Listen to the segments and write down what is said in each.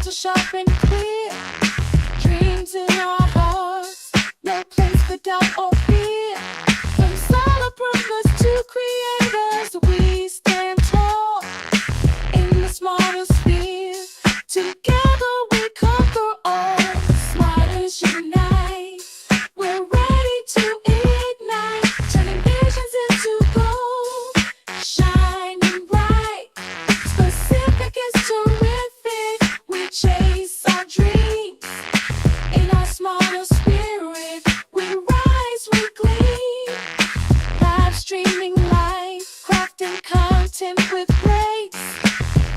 are sharp and clear. Dreams in our hearts, no place for doubt or fear. From solid purpose to creators, we stand tall in the smarter sphere. Together we conquer all. Smarters unite. We're ready to ignite, turning visions into gold, shining bright. Specific is terrific. We chase our dreams in our smarter spirit. We rise, we gleam. Live streaming live, crafting content with grace.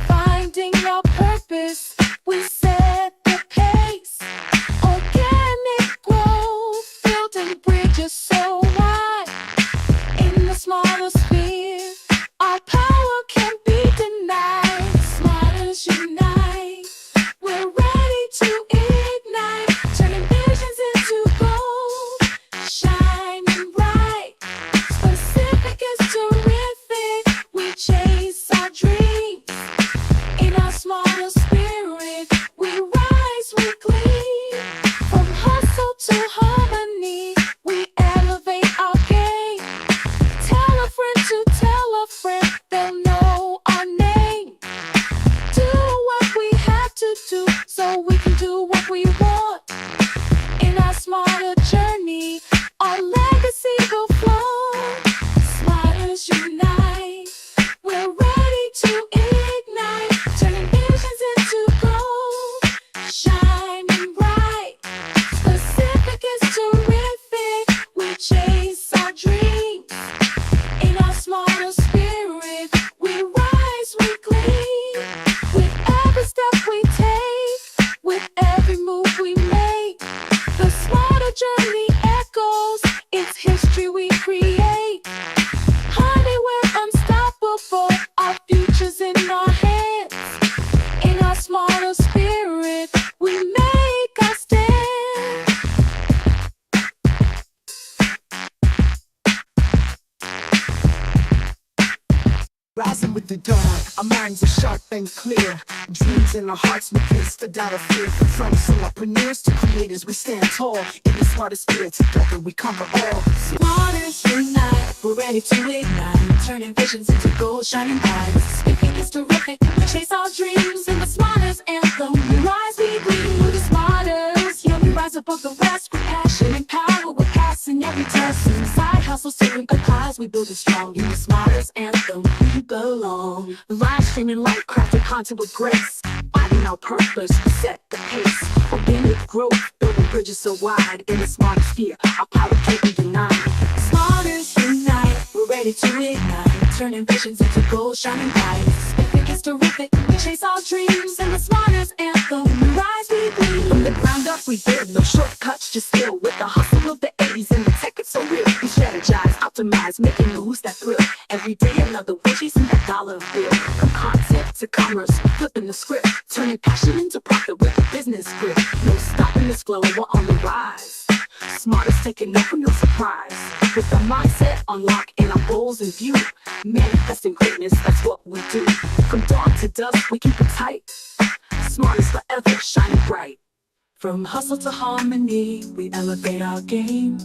Finding our purpose, we set the pace. Organic growth, building bridges so wide. In the smarter sphere, our power can't be denied. Smarters unite. We're ready to ignite, turning visions into gold, shining bright. Specific is terrific. We chase our dreams in our smarter spirit. We rise, we gleam. From hustle to harmony, we elevate our game. Tell a friend to tell a friend, they'll know our name. Do what we have to do so we can do what we want. In our smarter journey, our legacy will flow. Smarters unite. We're ready to ignite, turning visions into gold, shining bright. Specific is terrific. We chase our dreams in our smarter spirit. We rise, we gleam. With every step we take, with every move we make, the smarter journey echoes. It's history we create. Honey, we're unstoppable. Our future's in our hands. In our smarter spirit, we make our stand. Rising with the dawn, our minds are sharp and clear. Dreams in our hearts, no place for doubt or fear. From solopreneurs to creators, we stand tall. In the smarter spirit, together we conquer all. Smarters unite. We're ready to ignite, turning visions into gold, shining bright. Speaking is terrific. We chase our dreams in the smarters anthem. We rise, we gleam. We're the smarters. Yeah, we rise above the rest with passion and power. We're passing every test. Side hustles to empathize. We build it strong in the smarters anthem. We belong. Live streaming light, crafting content with grace. Finding our purpose, we set the pace. Organic growth, building bridges so wide. In the smarter sphere, our power can't be denied. Smarters unite. We're ready to ignite, turning visions into gold, shining bright. Specific is terrific. We chase our dreams in the smarters anthem. We rise, we gleam. From the ground up, we build no shortcuts, just skill. With the hustle of the 80s and the tech, it's so real. We strategize, optimize, making moves that thrill. Every day another way, chasing that dollar bill. From concept to commerce, flipping the script, turning passion into profit with a business grip. No stopping this flow, we're on the rise. Smartest taking over, no surprise. With the mindset unlocked and our goals in view, manifesting greatness, that's what we do. From dawn to dusk, we keep it tight. Smartest forever, shining bright. From hustle to harmony, we elevate our game.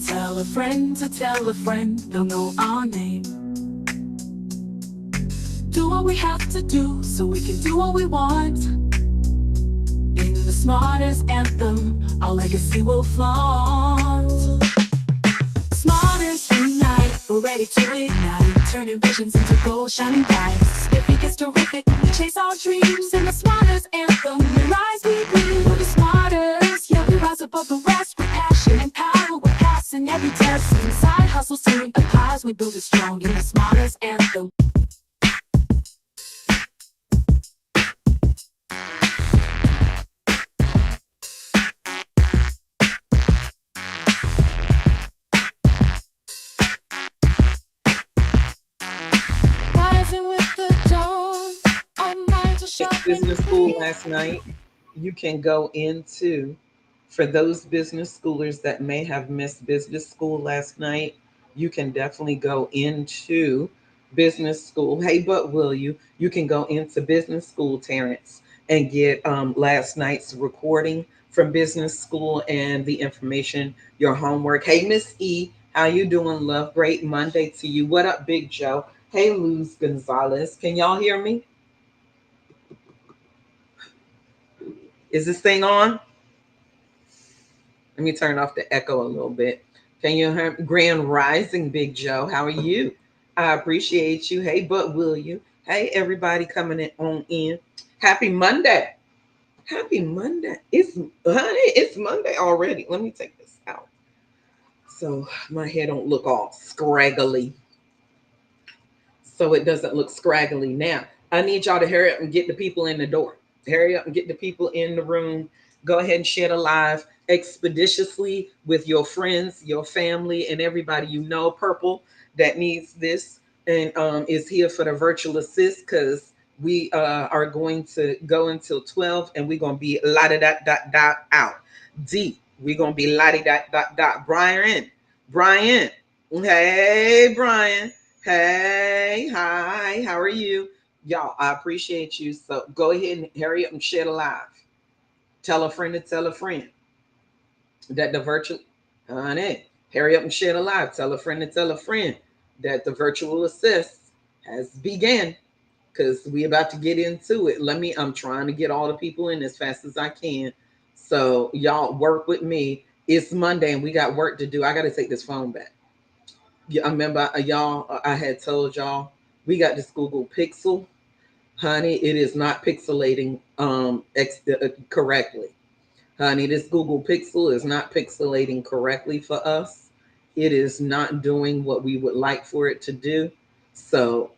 Tell a friend to tell a friend, they'll know our name. Do what we have to do so we can do what we want. In the smartest anthem, our legacy will flaunt. Smartest unite, we're ready to ignite, turning visions into gold, shining bright. Specific is terrific. We chase our dreams in the smartest anthem. We rise, we gleam. We're the smartest. Yeah, we rise above the rest with passion and power. We're passing every test. Inside hustle, serving the pies. We build it strong in the smartest anthem. Business school last night. You can go into, for those business schoolers that may have missed business school last night, you can definitely go into business school. Hey, but will you? You can go into business school, Terrence. and get last night's recording from business school and the information, your homework. Hey, Miss E, how you doing, love? Great Monday to you. What up, Big Joe? Hey, Luz Gonzalez. Can y'all hear me? Is this thing on? Let me turn off the echo a little bit. Can you hear me? Grand Rising, Big Joe? How are you? I appreciate you. Hey, but will you? Hey, everybody coming in on in. Happy Monday. Happy Monday. It's Monday already. Let me take this out so my hair don't look all scraggly. So it doesn't look scraggly now. I need y'all to hurry up and get the people in the door. Hurry up and get the people in the room. Go ahead and share the live expeditiously with your friends, your family, and everybody you know. Purple that needs this and is here for the virtual assist because we are going to go until 12 and we're going to be la da da da da out. D, we're going to be la da da da da. Brian, hey, Brian. Hey, hi, how are you? Y'all, I appreciate you. So go ahead and hurry up and share the live. Tell a friend to tell a friend that the virtual, honey, hurry up and share the live. Tell a friend to tell a friend that the virtual assist has began because we about to get into it. I'm trying to get all the people in as fast as I can. So y'all work with me. It's Monday and we got work to do. I got to take this phone back. Yeah, I remember y'all. I had told y'all we got this Google Pixel, honey. It is not pixelating correctly, honey. This Google Pixel is not pixelating correctly for us. It is not doing what we would like for it to do. So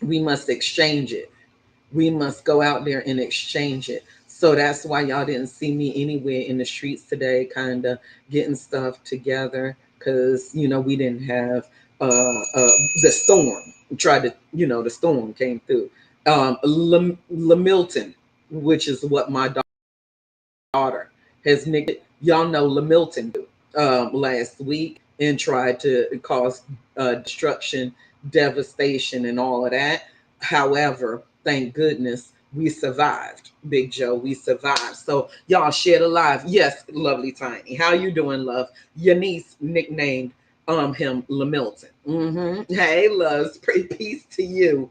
we must exchange it. We must go out there and exchange it. So that's why y'all didn't see me anywhere in the streets today, kind of getting stuff together because we didn't have the storm. We tried to, the storm came through. Lamilton, which is what my daughter has nicked. Y'all know Lamilton last week and tried to cause destruction, devastation, and all of that. However, thank goodness we survived, Big Joe. We survived. So y'all share the live. Yes, lovely Tiny. How you doing, love? Your niece nicknamed him Lamilton. Hey, loves, pray peace to you.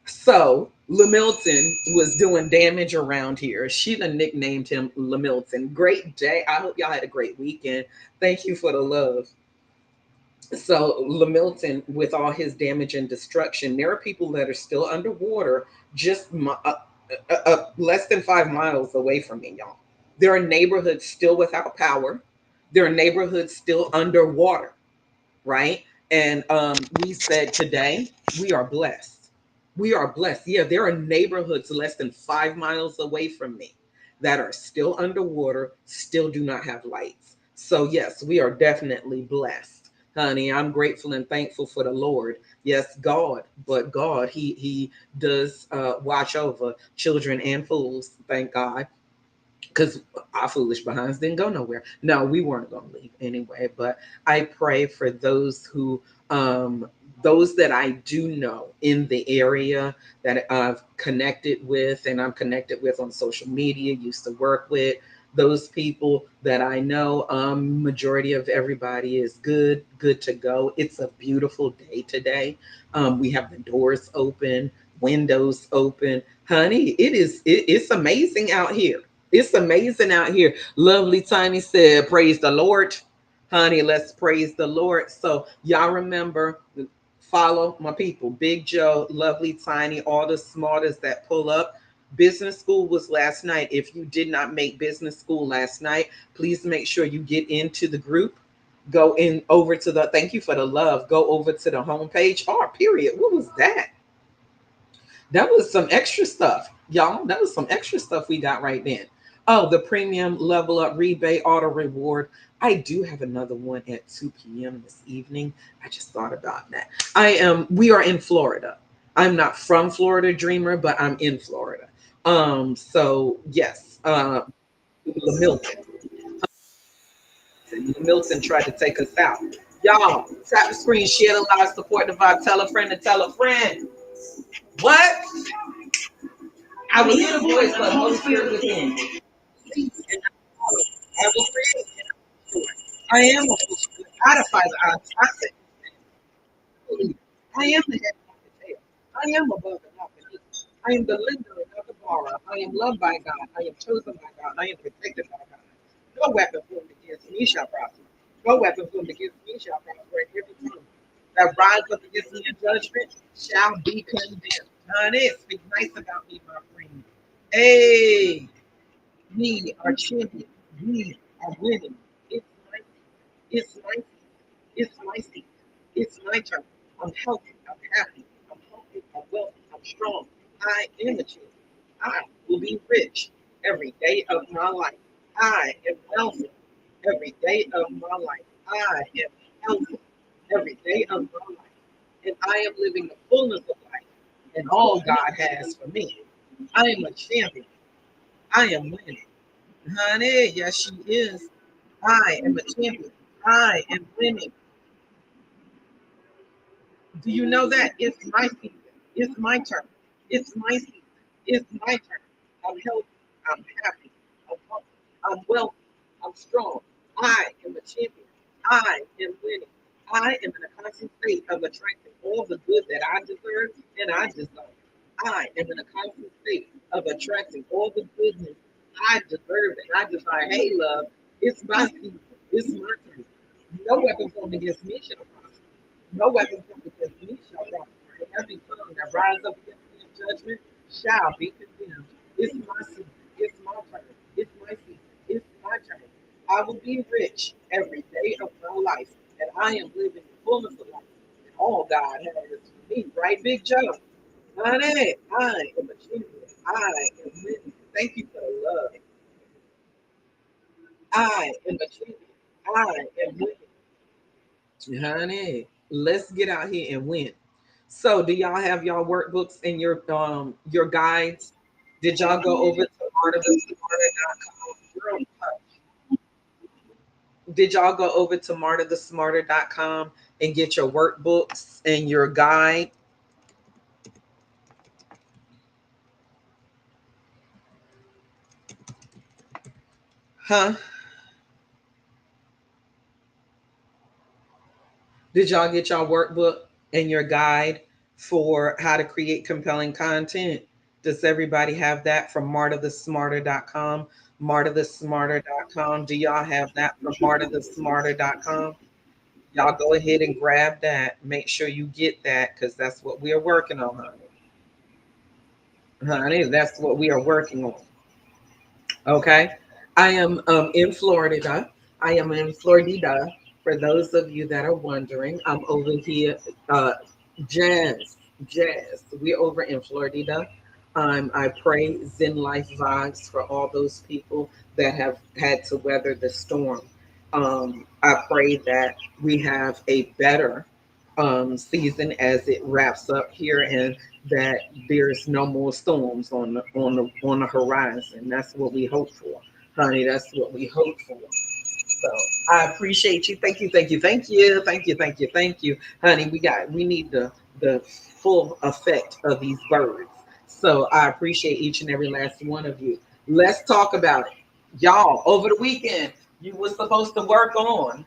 So Lamilton was doing damage around here. She done nicknamed him Lamilton. Great day. I hope y'all had a great weekend. Thank you for the love. So Lamilton, with all his damage and destruction, there are people that are still underwater, just less than 5 miles away from me, y'all. There are neighborhoods still without power. There are neighborhoods still underwater, right? And we said today we are blessed. We are blessed. Yeah, there are neighborhoods less than 5 miles away from me that are still underwater, still do not have lights. So yes, we are definitely blessed, honey. I'm grateful and thankful for the Lord. Yes, God, but God, He does watch over children and fools. Thank God, because our foolish behinds didn't go nowhere. No, we weren't going to leave anyway. But I pray for those that I do know in the area that I've connected with and I'm connected with on social media, used to work with. Those people that I know, majority of everybody is good to go. It's a beautiful day today. We have the doors open, windows open. Honey, it's amazing out here. It's amazing out here. Lovely Tiny said, praise the Lord. Honey, let's praise the Lord. So y'all remember, follow my people. Big Joe, Lovely Tiny, all the smartest that pull up. Business school was last night. If you did not make business school last night, please make sure you get into the group. Go in over to the, thank you for the love. Go over to the homepage. Oh, period. What was that? That was some extra stuff, y'all. That was some extra stuff we got right then. Oh, the premium level up rebate auto reward. I do have another one at 2 p.m. this evening. I just thought about that. We are in Florida. I'm not from Florida Dreamer, but I'm in Florida. So yes, Milton. Milton tried to take us out. Y'all, tap the screen, share the live, support the vibe, tell a friend to tell a friend. What? I will hear the voice of the Holy Spirit within. Lead and I will follow. I will create and I will restore. I am a fish out of fire. I say, I am the head, not the tail. I am above and not beneath. I am the lender and not the borrower. I am loved by God. I am chosen by God. I am protected by God. No weapon formed against me shall prosper. No weapon formed against me shall prosper. And every tongue that rises up against me in judgment shall be condemned. Honey, speak nice about me, my friend. Hey, we are champions. We are winning. It's my it's my it's my season. It's my turn. I'm healthy. I'm happy. I'm healthy. I'm wealthy. I'm strong. I am a champion. I will be rich every day of my life. I am wealthy every day of my life. I am healthy every day of my life. And I am living the fullness of life and all God has for me. I am a champion. I am winning. Honey, yes, she is. I am a champion. I am winning. Do you know that? It's my season. It's my turn. It's my season. It's my turn. I'm healthy. I'm happy. I'm healthy. I'm wealthy. I'm strong. I am a champion. I am winning. I am in a constant state of attracting all the good that I deserve and I deserve. I am in a constant state of attracting all the goodness I deserve and I desire. Hey, love, it's my season. It's my turn. No weapon formed against me shall prosper. No weapon formed against me shall prosper. And every tongue that rises up against me in judgment shall be condemned. It's my season. It's my turn. It's my season. It's my turn. I will be rich every day of my life, and I am living the fullness of life. And all God has for me, right, Big Joe? Honey, I am a champion. I am winning. Thank you for the love. I am a champion. I am winning. Honey, let's get out here and win. So, do y'all have y'all workbooks and your guides? Did y'all go over to martathesmarter.com? Did y'all go over to martathesmarter.com and get your workbooks and your guide? Huh? Did y'all get y'all workbook and your guide for how to create compelling content? Does everybody have that from martathesmarter.com? Martathesmarter.com. Do y'all have that from martathesmarter.com? Y'all go ahead and grab that. Make sure you get that because that's what we are working on, honey. Honey, that's what we are working on. Okay. I am in Florida. I am in Florida. For those of you that are wondering, I'm over here. Jazz, Jazz. We're over in Florida. I pray Zen Life vibes for all those people that have had to weather the storm. I pray that we have a better season as it wraps up here, and that there's no more storms on the horizon. That's what we hope for, honey. That's what we hope for. So I appreciate you. Thank you. Thank you. Thank you. Thank you. Thank you. Thank you, honey. We need the full effect of these birds. So I appreciate each and every last one of you. Let's talk about it, y'all. Over the weekend, you were supposed to work on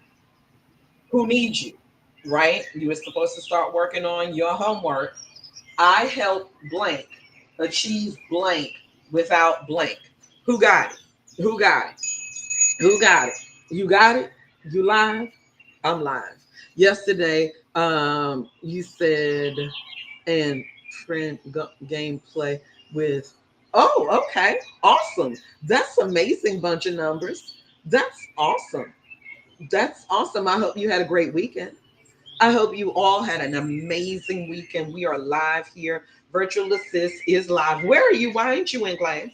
who needs you, right? You were supposed to start working on your homework. I help blank achieve blank without blank. Who got it? Who got it? Who got it? You got it? You live? I'm live. Yesterday, you said, and friend gameplay with, oh, okay, awesome. That's amazing bunch of numbers. That's awesome. That's awesome. I hope you had a great weekend. I hope you all had an amazing weekend. We are live here. Virtual Assist is live. Where are you? Why aren't you in class?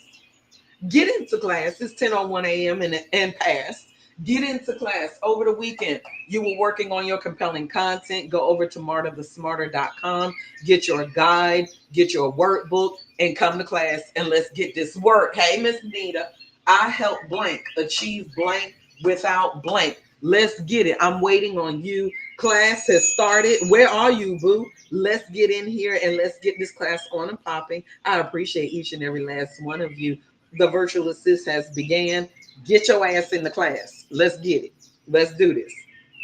Get into class. It's 10:01 a.m. and past. Get into class. Over the weekend, you were working on your compelling content. Go over to martathesmarter.com. Get your guide, get your workbook, and come to class and let's get this work. Hey, Miss Nita, I help blank achieve blank without blank. Let's get it. I'm waiting on you. Class has started. Where are you, boo? Let's get in here and let's get this class on and popping. I appreciate each and every last one of you. The virtual assist has began. Get your ass in the class. Let's get it. Let's do this.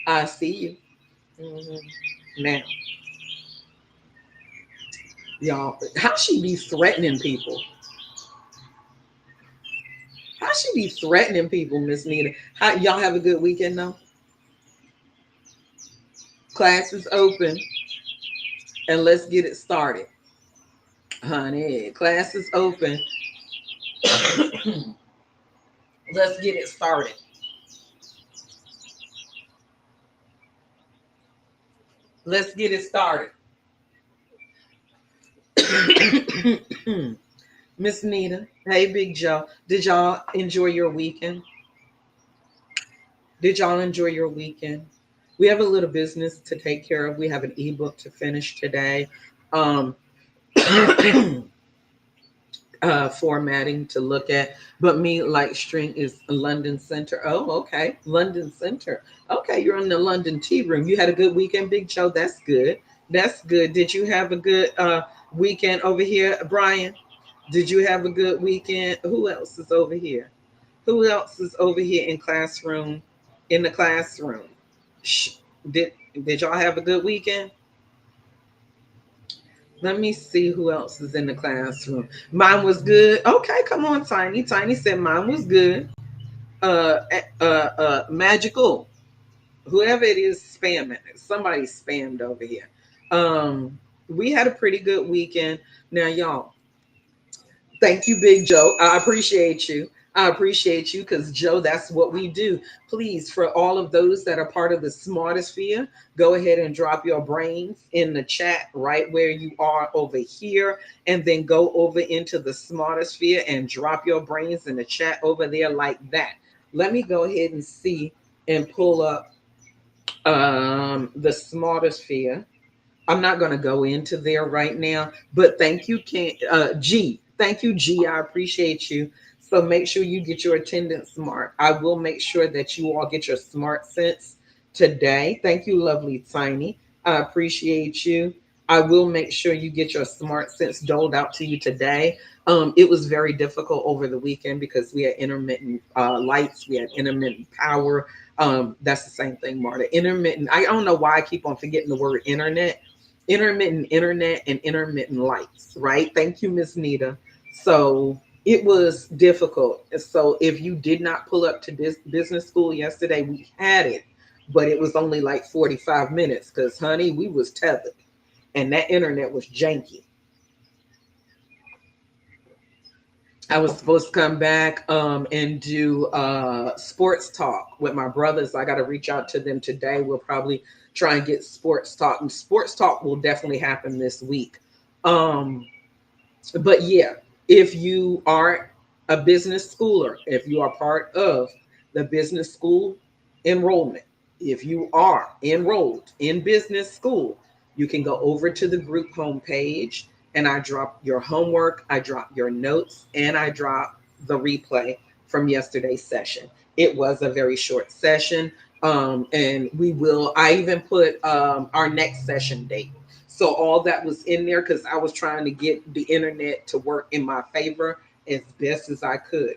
I see you. Mhm. Now, y'all, how she be threatening people? How she be threatening people, Miss Nita? How y'all have a good weekend though? Class is open and let's get it started. Honey, class is open. Let's get it started. Let's get it started. Miss Nita, hey Big Joe. Did y'all enjoy your weekend? Did y'all enjoy your weekend? We have a little business to take care of. We have an ebook to finish today. Um, formatting to look at. But me, like string is London Center. Oh, okay. London Center. Okay, you're in the London tea room. You had a good weekend, Big Joe. That's good. That's good. Did you have a good weekend over here, Brian? Did you have a good weekend? Who else is over here? Who else is over here in classroom? In the classroom. Shh. Did y'all have a good weekend? Let me see who else is in the classroom. Mine was good. Okay, come on, Tiny. Tiny said mine was good. Magical. Whoever it is spamming. Somebody spammed over here. We had a pretty good weekend. Now, y'all, thank you, Big Joe. I appreciate you. I appreciate you because, Joe, that's what we do. Please, for all of those that are part of the smartest sphere, go ahead and drop your brains in the chat right where you are over here. And then go over into the smartest sphere and drop your brains in the chat over there like that. Let me go ahead and see and pull up the smartest sphere. I'm not going to go into there right now, but thank you, G. Thank you, G. I appreciate you. So make sure you get your attendance smart. I will make sure that you all get your smart sense today. Thank you, lovely Tiny. I appreciate you. I will make sure you get your smart sense doled out to you today. It was very difficult over the weekend because we had intermittent lights, we had intermittent power. That's the same thing, Marta. Intermittent. I don't know why I keep on forgetting the word internet. Intermittent internet and intermittent lights, right? Thank you, Miss Nita. So it was difficult. So if you did not pull up to this business school yesterday, we had it, but it was only like 45 minutes because, honey, we was tethered and that internet was janky. I was supposed to come back and do sports talk with my brothers. I got to reach out to them today. We'll probably try and get sports talk. And sports talk will definitely happen this week. But yeah, if you are a business schooler, if you are part of the business school enrollment, if you are enrolled in business school, you can go over to the group homepage and I drop your homework, I drop your notes, and I drop the replay from yesterday's session. It was a very short session. And I even put our next session date. So all that was in there because I was trying to get the internet to work in my favor as best as I could.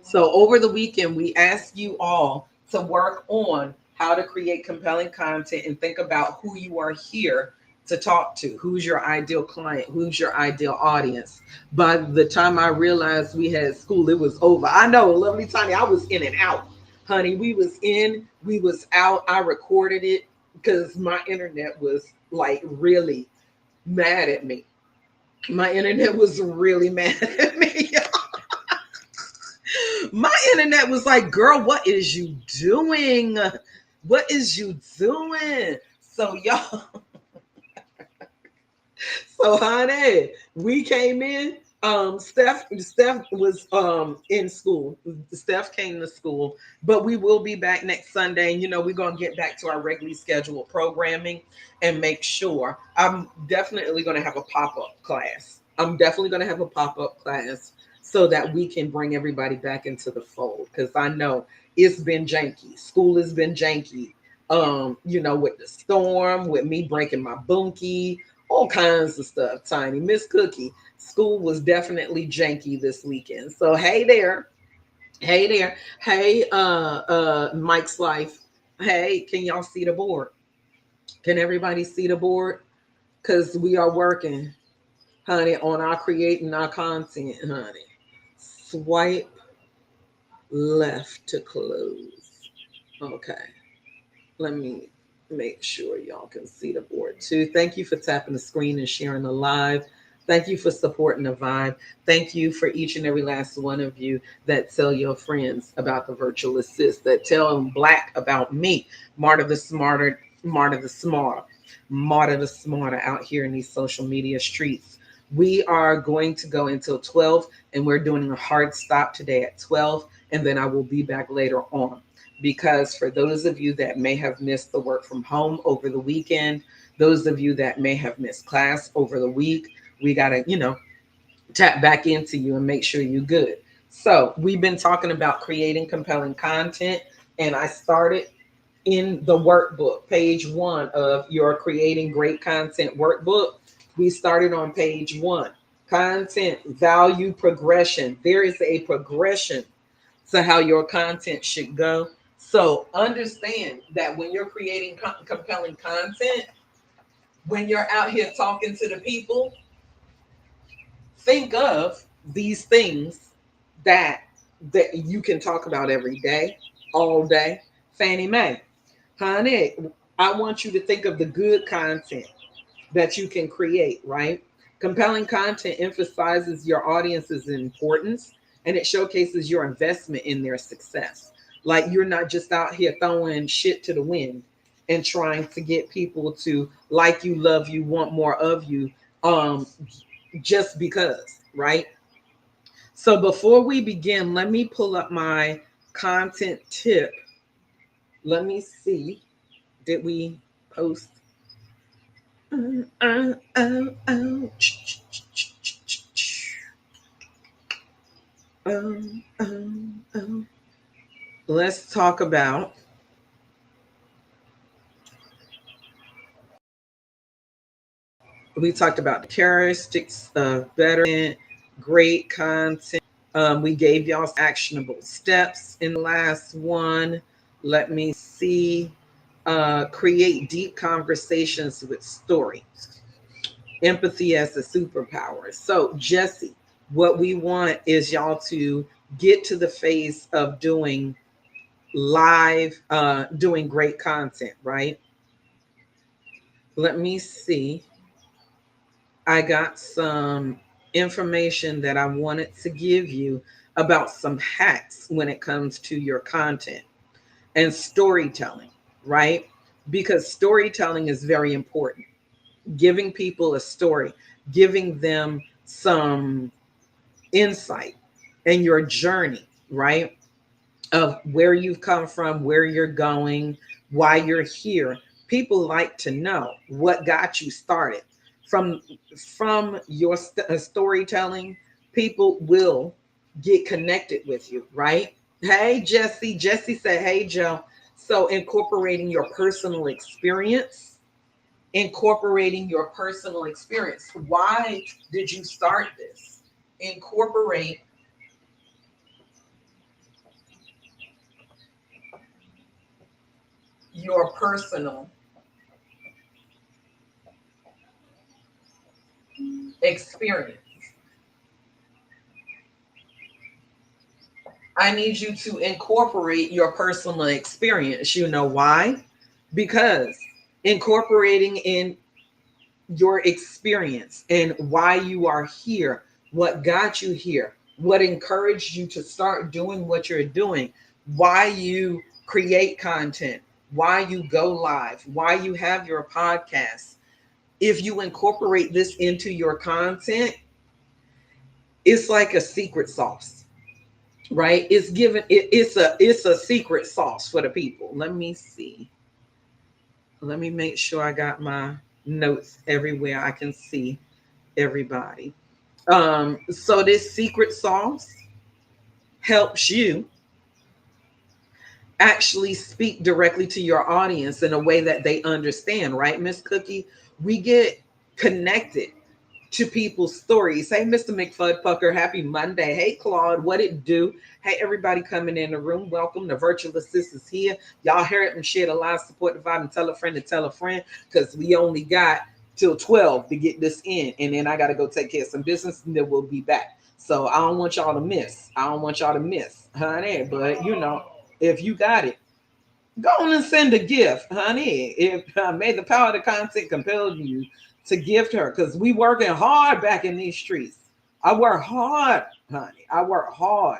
So over the weekend, we asked you all to work on how to create compelling content and think about who you are here to talk to. Who's your ideal client? Who's your ideal audience? By the time I realized we had school, it was over. I know, lovely Tanya, I was in and out. Honey, we was in, we was out. I recorded it because my internet was like really mad at me. My internet was really mad at me. My internet was like, girl, what is you doing? What is you doing? So y'all, so honey, we came in. Steph was in school. Steph came to school, but we will be back next Sunday. And we're gonna get back to our regularly scheduled programming and make sure. I'm definitely gonna have a pop-up class. I'm definitely gonna have a pop-up class so that we can bring everybody back into the fold. Because I know it's been janky. School has been janky. With the storm, with me breaking my bunkie, all kinds of stuff. Tiny Miss Cookie. School was definitely janky this weekend. So hey there. Hey there. Hey, Mike's Life. Hey, can y'all see the board? Can everybody see the board? Because we are working, honey, on our creating our content, honey. Swipe left to close. Okay. Let me make sure y'all can see the board too. Thank you for tapping the screen and sharing the live. Thank you for supporting the vibe. Thank you for each and every last one of you that tell your friends about the virtual assist, that tell them Black about me, Marta the Smarter, Marta the Smarter, Marta the Smarter out here in these social media streets. We are going to go until 12, and we're doing a hard stop today at 12, and then I will be back later on, because for those of you that may have missed the work from home over the weekend, those of you that may have missed class over the week, we got to, tap back into you and make sure you're good. So we've been talking about creating compelling content, and I started in the workbook, page 1 of your creating great content workbook. We started on page 1, content value progression. There is a progression to how your content should go. So understand that when you're creating compelling content, when you're out here talking to the people, think of these things that you can talk about every day, all day. Fannie Mae, honey, I want you to think of the good content that you can create, right? Compelling content emphasizes your audience's importance, and it showcases your investment in their success. Like, you're not just out here throwing shit to the wind and trying to get people to like you, love you, want more of you, um, just because, right? So before we begin, let me pull up my content tip. Let me see. Did we post? Let's talk about we talked about the characteristics of better, great content. We gave y'all actionable steps in the last one. Let me see. Create deep conversations with story. Empathy as a superpower. So, Jesse, what we want is y'all to get to the phase of doing live, doing great content, right? Let me see. I got some information that I wanted to give you about some hacks when it comes to your content and storytelling, right? Because storytelling is very important. Giving people a story, giving them some insight in your journey, right? Of where you've come from, where you're going, why you're here. People like to know what got you started. From your storytelling, people will get connected with you, right? Hey, Jesse. Jesse said, "Hey, Joe." So incorporating your personal experience, incorporating your personal experience. Why did you start this? Incorporate your personal experience. I need you to incorporate your personal experience. You know why? Because incorporating in your experience and why you are here, what got you here, what encouraged you to start doing what you're doing, why you create content, why you go live, why you have your podcast. If you incorporate this into your content, it's like a secret sauce, right? It's a secret sauce for the people. Let me see. Let me make sure I got my notes everywhere I can see everybody. So this secret sauce helps you actually speak directly to your audience in a way that they understand, right, Miss Cookie? We get connected to people's stories. Hey, Mr. McFud Pucker, happy Monday. Hey, Claude, what it do? Hey, everybody coming in the room. Welcome. The virtual assistants here. Y'all hear it and share the live, support the vibe, and tell a friend, because we only got till 12 to get this in. And then I got to go take care of some business, and then we'll be back. So I don't want y'all to miss. I don't want y'all to miss, honey. But, if you got it, go on and send a gift, honey. If may the power of the content compel you to gift her, because we working hard back in these streets. I work hard, honey. I work hard.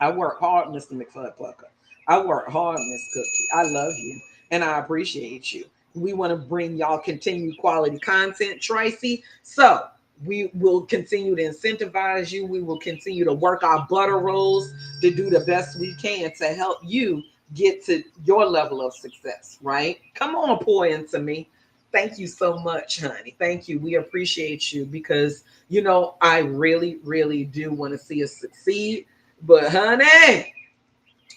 I work hard, Mr. McFud Plucker. I work hard, Miss Cookie. I love you and I appreciate you. We want to bring y'all continued quality content, Tracy. So we will continue to incentivize you. We will continue to work our butter rolls to do the best we can to help you get to your level of success, right? Come on, pour into me. Thank you so much, honey. Thank you. We appreciate you because, I really, really do want to see us succeed. But, honey,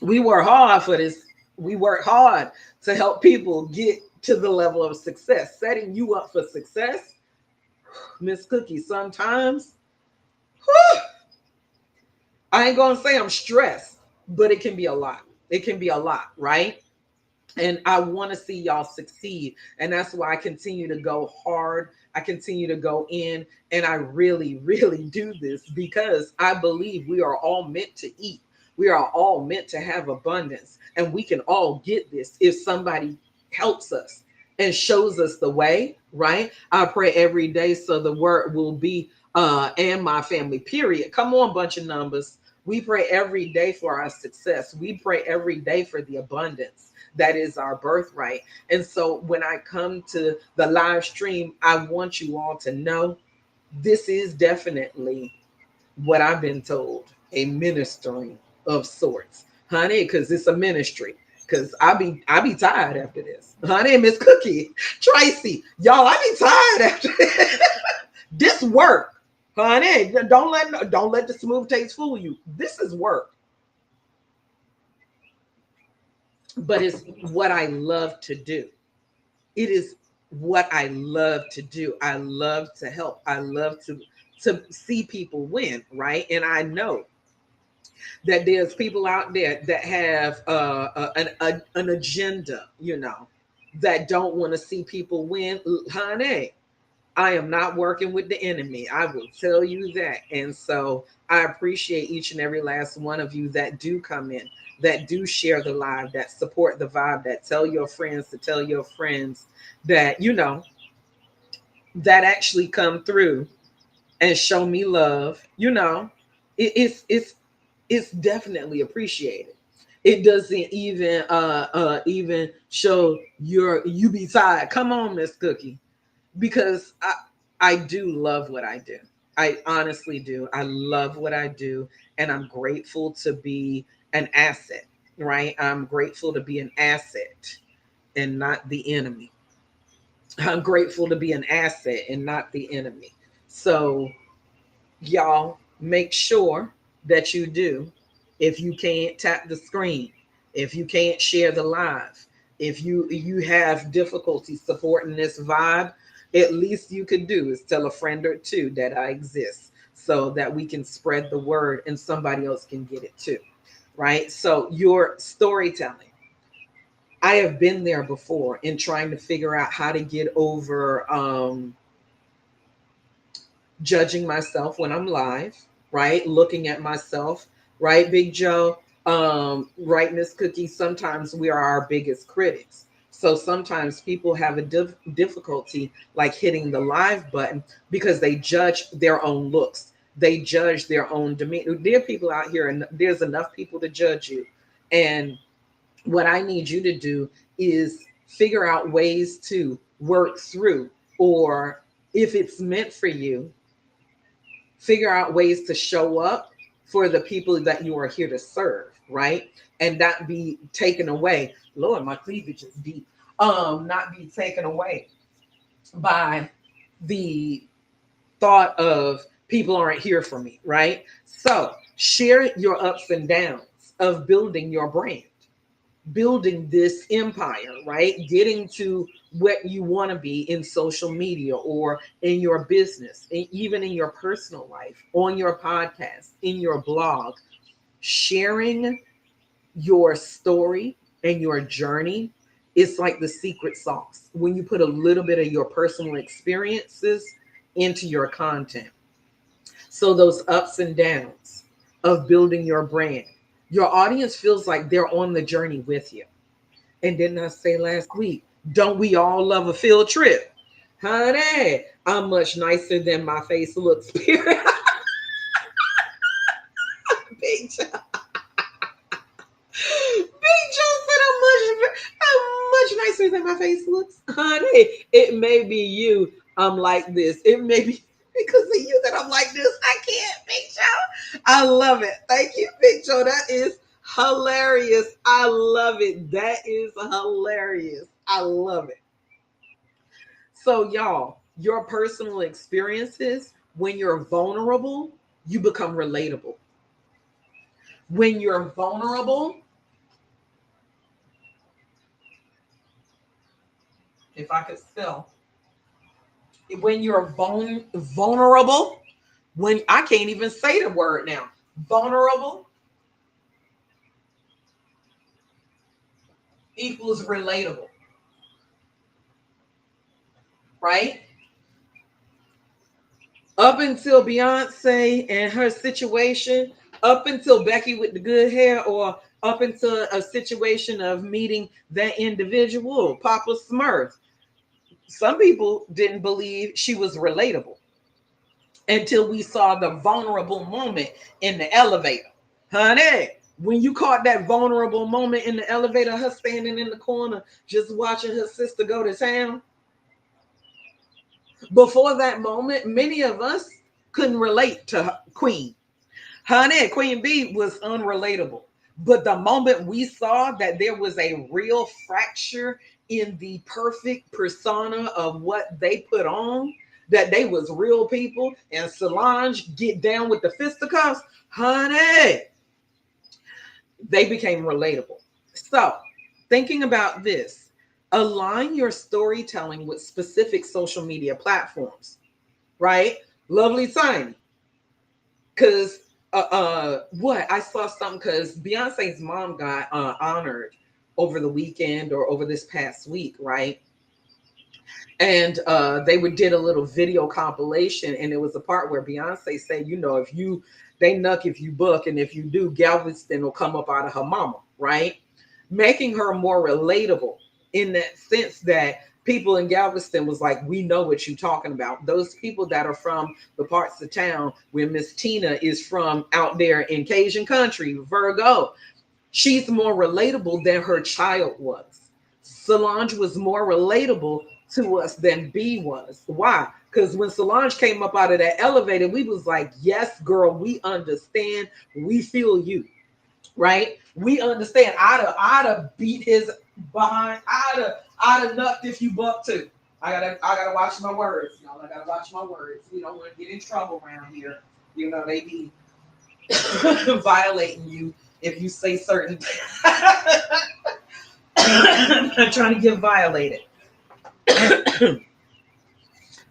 we work hard for this. We work hard to help people get to the level of success, setting you up for success. Miss Cookie, sometimes whew, I ain't gonna say I'm stressed, but it can be a lot. It can be a lot, right? And I want to see y'all succeed. And that's why I continue to go hard. I continue to go in. And I really, really do this because I believe we are all meant to eat. We are all meant to have abundance. And we can all get this if somebody helps us and shows us the way, right? I pray every day so the word will be and my family, period. Come on, bunch of numbers. We pray every day for our success. We pray every day for the abundance that is our birthright. And so when I come to the live stream, I want you all to know this is definitely what I've been told, a ministering of sorts, honey, because it's a ministry. Because I be tired after this, honey. Miss Cookie, Tracy, y'all, I be tired after this. This work, honey. Don't let the smooth taste fool you. This is work, but it's what I love to do. It is what I love to do. I love to help. I love to see people win, right? And I know that there's people out there that have an agenda, that don't want to see people win. Honey, I am not working with the enemy. I will tell you that. And so I appreciate each and every last one of you that do come in, that do share the live, that support the vibe, that tell your friends to tell your friends, that, that actually come through and show me love. It's definitely appreciated. It doesn't even show you be tired. Come on, Miss Cookie, because I do love what I do. I honestly do. I love what I do, and I'm grateful to be an asset, right? I'm grateful to be an asset and not the enemy. I'm grateful to be an asset and not the enemy. So, y'all, make sure that you do. If you can't tap the screen, if you can't share the live, if you have difficulty supporting this vibe, at least you could do is tell a friend or two that I exist so that we can spread the word and somebody else can get it too, right? So your storytelling, I have been there before in trying to figure out how to get over judging myself when I'm live, right? Looking at myself, right, Big Joe? Right, Miss Cookie? Sometimes we are our biggest critics. So sometimes people have a difficulty like hitting the live button because they judge their own looks. They judge their own demeanor. There are people out here, and there's enough people to judge you. And what I need you to do is figure out ways to work through, or if it's meant for you, figure out ways to show up for the people that you are here to serve, right? And not be taken away. Lord, my cleavage is deep. Not be taken away by the thought of people aren't here for me, right? So share your ups and downs of building your brand, building this empire, right? Getting to what you want to be in social media or in your business, even in your personal life, on your podcast, in your blog, sharing your story and your journey is like the secret sauce when you put a little bit of your personal experiences into your content. So those ups and downs of building your brand, your audience feels like they're on the journey with you. And didn't I say last week, don't we all love a field trip? Honey, I'm much nicer than my face looks. Period. Big Joe. Big Joe said I'm much nicer than my face looks. Honey, it may be you. I'm like this. It may be because of you that I'm like this. I can't, Big Joe. I love it. Thank you, Big Joe. That is hilarious. I love it. That is hilarious. I love it. So, y'all, your personal experiences, when you're vulnerable, you become relatable. When you're vulnerable, if I could spell, when you're vulnerable, when I can't even say the word now, vulnerable equals relatable, right? Up until Beyonce and her situation, up until Becky with the good hair, or up until a situation of meeting that individual, Papa Smurf, some people didn't believe she was relatable until we saw the vulnerable moment in the elevator. Honey, when you caught that vulnerable moment in the elevator, her standing in the corner, just watching her sister go to town, before that moment, many of us couldn't relate to Queen. Honey, Queen B was unrelatable. But the moment we saw that there was a real fracture in the perfect persona of what they put on, that they was real people, and Solange get down with the fisticuffs, honey, they became relatable. So, thinking about this, align your storytelling with specific social media platforms, right? Lovely Tiny, because what I saw something because Beyonce's mom got honored over the weekend or over this past week, right? And they did a little video compilation, and it was a part where Beyonce said, you know, if you they nuck if you buck, and if you do, Galveston will come up out of her mama, right? Making her more relatable in that sense that people in Galveston was like, we know what you're talking about. Those people that are from the parts of town where Miss Tina is from out there in Cajun country, Virgo, she's more relatable than her child was. Solange was more relatable to us than B was. Why? Because when Solange came up out of that elevator, we was like, yes, girl, we understand. We feel you, right? We understand. I'd have beat his behind. I'd have nucked if you buck too. I gotta watch my words, y'all. I gotta watch my words. We don't want to get in trouble around here. You know, they be violating you if you say certain. I'm not trying to get violated.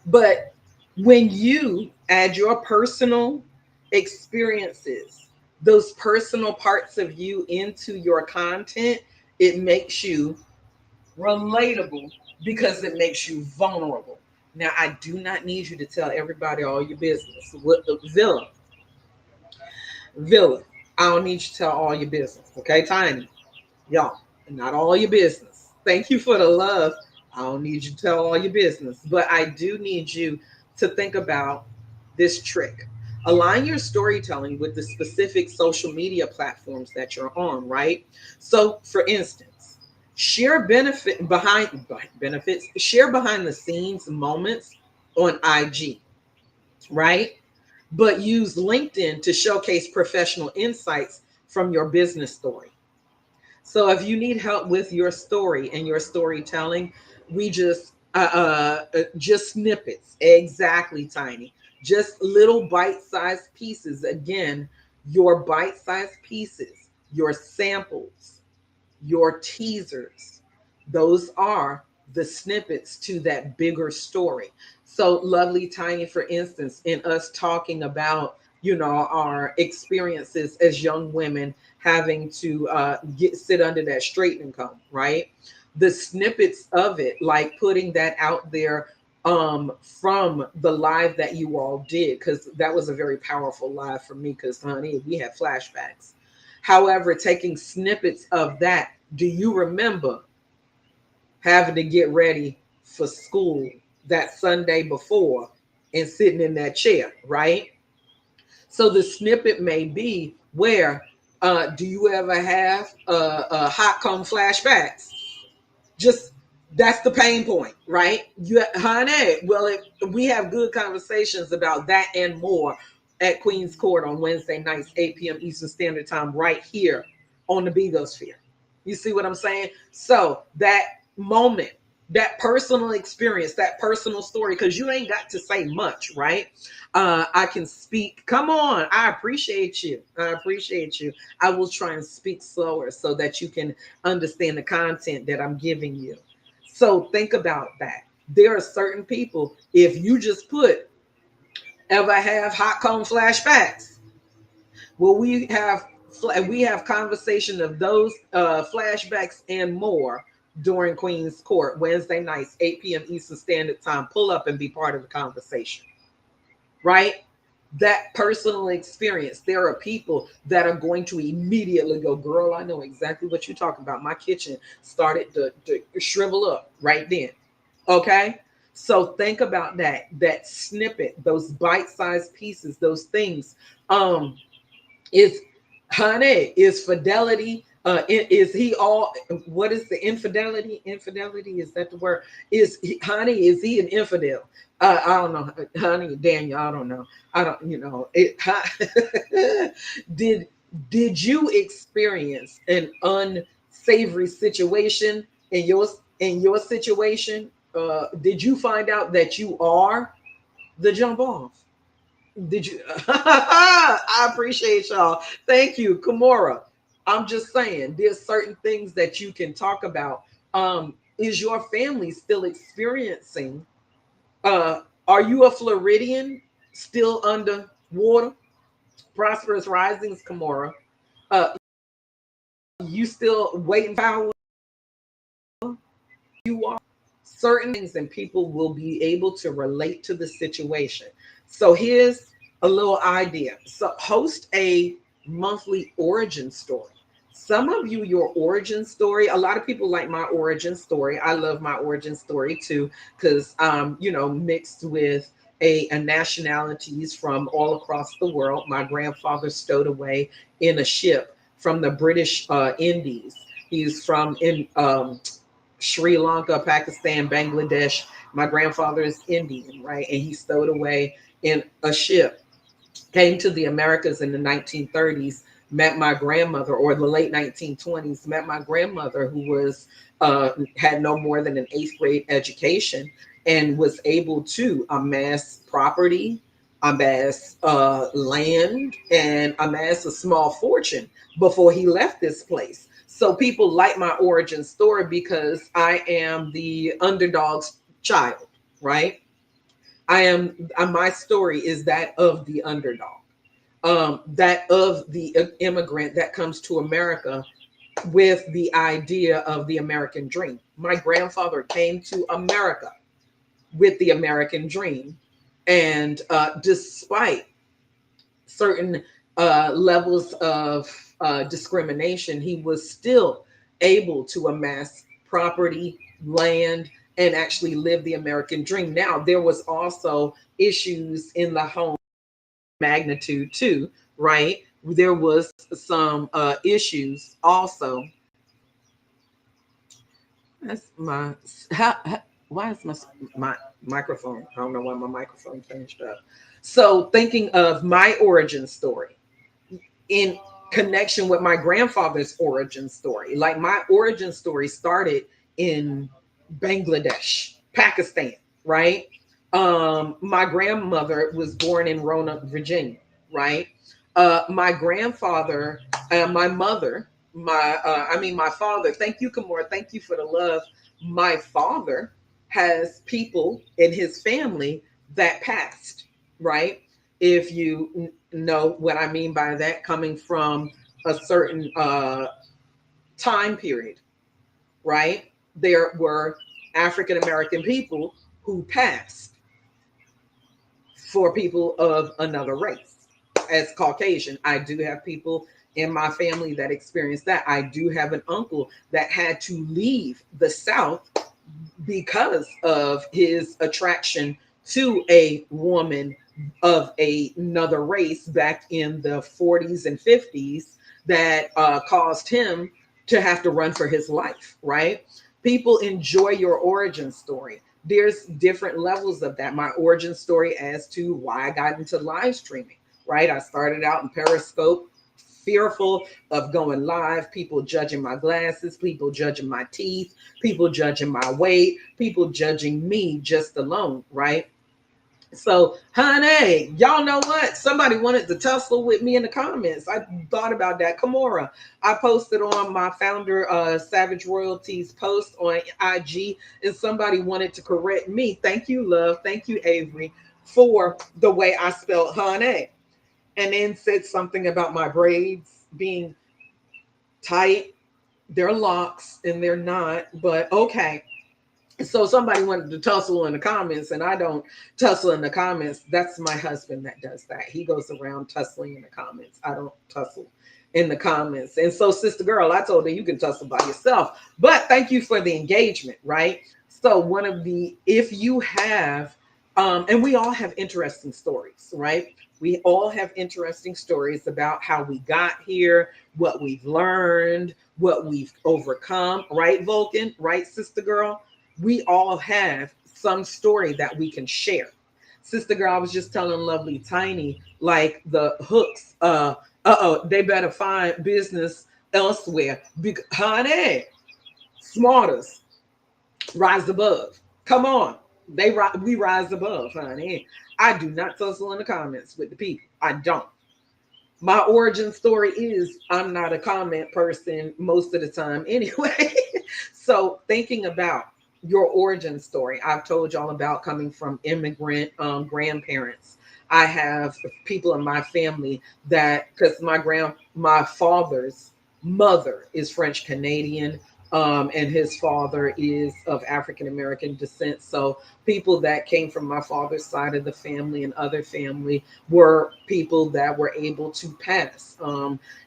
But when you add your personal experiences, those personal parts of you into your content, it makes you relatable because it makes you vulnerable. Now, I do not need you to tell everybody all your business. What the Villa, I don't need you to tell all your business. Okay, Tiny, y'all, not all your business. Thank you for the love. I don't need you to tell all your business, but I do need you to think about this trick. Align your storytelling with the specific social media platforms that you're on, right? So, for instance, share benefits, share behind the scenes moments on IG, right? But use LinkedIn to showcase professional insights from your business story. So if you need help with your story and your storytelling, we just snippets. Exactly, Tiny. just little bite-sized pieces. Again, your bite-sized pieces, your samples, your teasers, those are the snippets to that bigger story. So, lovely Tanya, for instance, in us talking about, our experiences as young women having to sit under that straightening comb, right? The snippets of it, like putting that out there from the live that you all did, because that was a very powerful live for me, because honey, we had flashbacks. However, taking snippets of that, do you remember having to get ready for school that Sunday before and sitting in that chair, right? So the snippet may be where, do you ever have hot comb flashbacks? Just that's the pain point, right? You, honey. Well, we have good conversations about that and more at Queen's Court on Wednesday nights, 8 p.m. Eastern Standard Time, right here on the Begosphere. You see what I'm saying? So that moment, that personal experience, that personal story, because you ain't got to say much, right? I can speak. Come on. I appreciate you. I appreciate you. I will try and speak slower so that you can understand the content that I'm giving you. So think about that. There are certain people, if you just put ever have hot comb flashbacks, well, we have conversation of those flashbacks and more during Queen's Court Wednesday nights, 8 p.m. Eastern Standard Time. Pull up and be part of the conversation, right? That personal experience. There are people that are going to immediately go, girl, I know exactly what you're talking about. My kitchen started to shrivel up right then. Okay. So think about that snippet, those bite-sized pieces, those things. Is honey, is fidelity, is he all, what is the infidelity? Infidelity, is that the word? Honey, is he an infidel? I don't know, honey, Daniel, I don't know. I don't, did did you experience an unsavory situation in your situation? Did you find out that you are the jump off? Did you? I appreciate y'all. Thank you, Kimura. I'm just saying, there's certain things that you can talk about. Is your family still experiencing? Are you a Floridian still under water? Prosperous risings, Kimura. You still waiting for you are certain things, and people will be able to relate to the situation. So here's a little idea. So host a monthly origin story. Some of you, your origin story, a lot of people like my origin story. I love my origin story too, because mixed with a nationalities from all across the world. My grandfather stowed away in a ship from the British Indies. He's from in Sri Lanka, Pakistan, Bangladesh. My grandfather is Indian, right? And he stowed away in a ship, came to the Americas in the 1930s, met my grandmother, or the late 1920s, met my grandmother, who was had no more than an eighth grade education, and was able to amass property, amass land, and amass a small fortune before he left this place. So people like my origin story because I am the underdog's child, right? My story is that of the underdog, that of the immigrant that comes to America with the idea of the American dream. My grandfather came to America with the American dream. And despite certain levels of discrimination, he was still able to amass property, land, and actually live the American dream. Now, there was also issues in the home magnitude too, right? There was some issues also. That's why is my microphone? I don't know why my microphone changed up. So thinking of my origin story in connection with my grandfather's origin story, like my origin story started in Bangladesh, Pakistan, right? My grandmother was born in Roanoke, Virginia, right? My grandfather, my mother, my father. Thank you, Kamora. Thank you for the love. My father has people in his family that passed, right? If you know what I mean by that, coming from a certain time period, right? There were African American people who passed for people of another race. As Caucasian, I do have people in my family that experienced that. I do have an uncle that had to leave the South because of his attraction to a woman of another race back in the 40s and 50s that caused him to have to run for his life, right? People enjoy your origin story. There's different levels of that. My origin story as to why I got into live streaming, right? I started out in Periscope, fearful of going live, people judging my glasses, people judging my teeth, people judging my weight, people judging me just alone, right? So, honey, y'all know what? Somebody wanted to tussle with me in the comments. I thought about that. Kamora, I posted on my founder, Savage Royalties post on IG, and somebody wanted to correct me. Thank you, love. Thank you, Avery, for the way I spelled honey. And then said something about my braids being tight. They're locks and they're not, but okay. So somebody wanted to tussle in the comments, and I don't tussle in the comments. That's my husband that does that. He goes around tussling in the comments. I don't tussle in the comments. And so, sister girl, I told her you can tussle by yourself. But thank you for the engagement, right? So one of the, if you have, and we all have interesting stories, right? We all have interesting stories about how we got here, what we've learned, what we've overcome, right, Vulcan? Right, sister girl? We all have some story that we can share. Sister girl, I was just telling lovely Tiny, like the hooks, they better find business elsewhere. Honey, smarters, rise above. Come on. We rise above, honey. I do not tussle in the comments with the people. I don't. My origin story is I'm not a comment person most of the time anyway. So thinking about your origin story, I've told y'all about coming from immigrant grandparents. I have people in my family that, because my father's mother is French Canadian, and his father is of African American descent. So people that came from my father's side of the family and other family were people that were able to pass,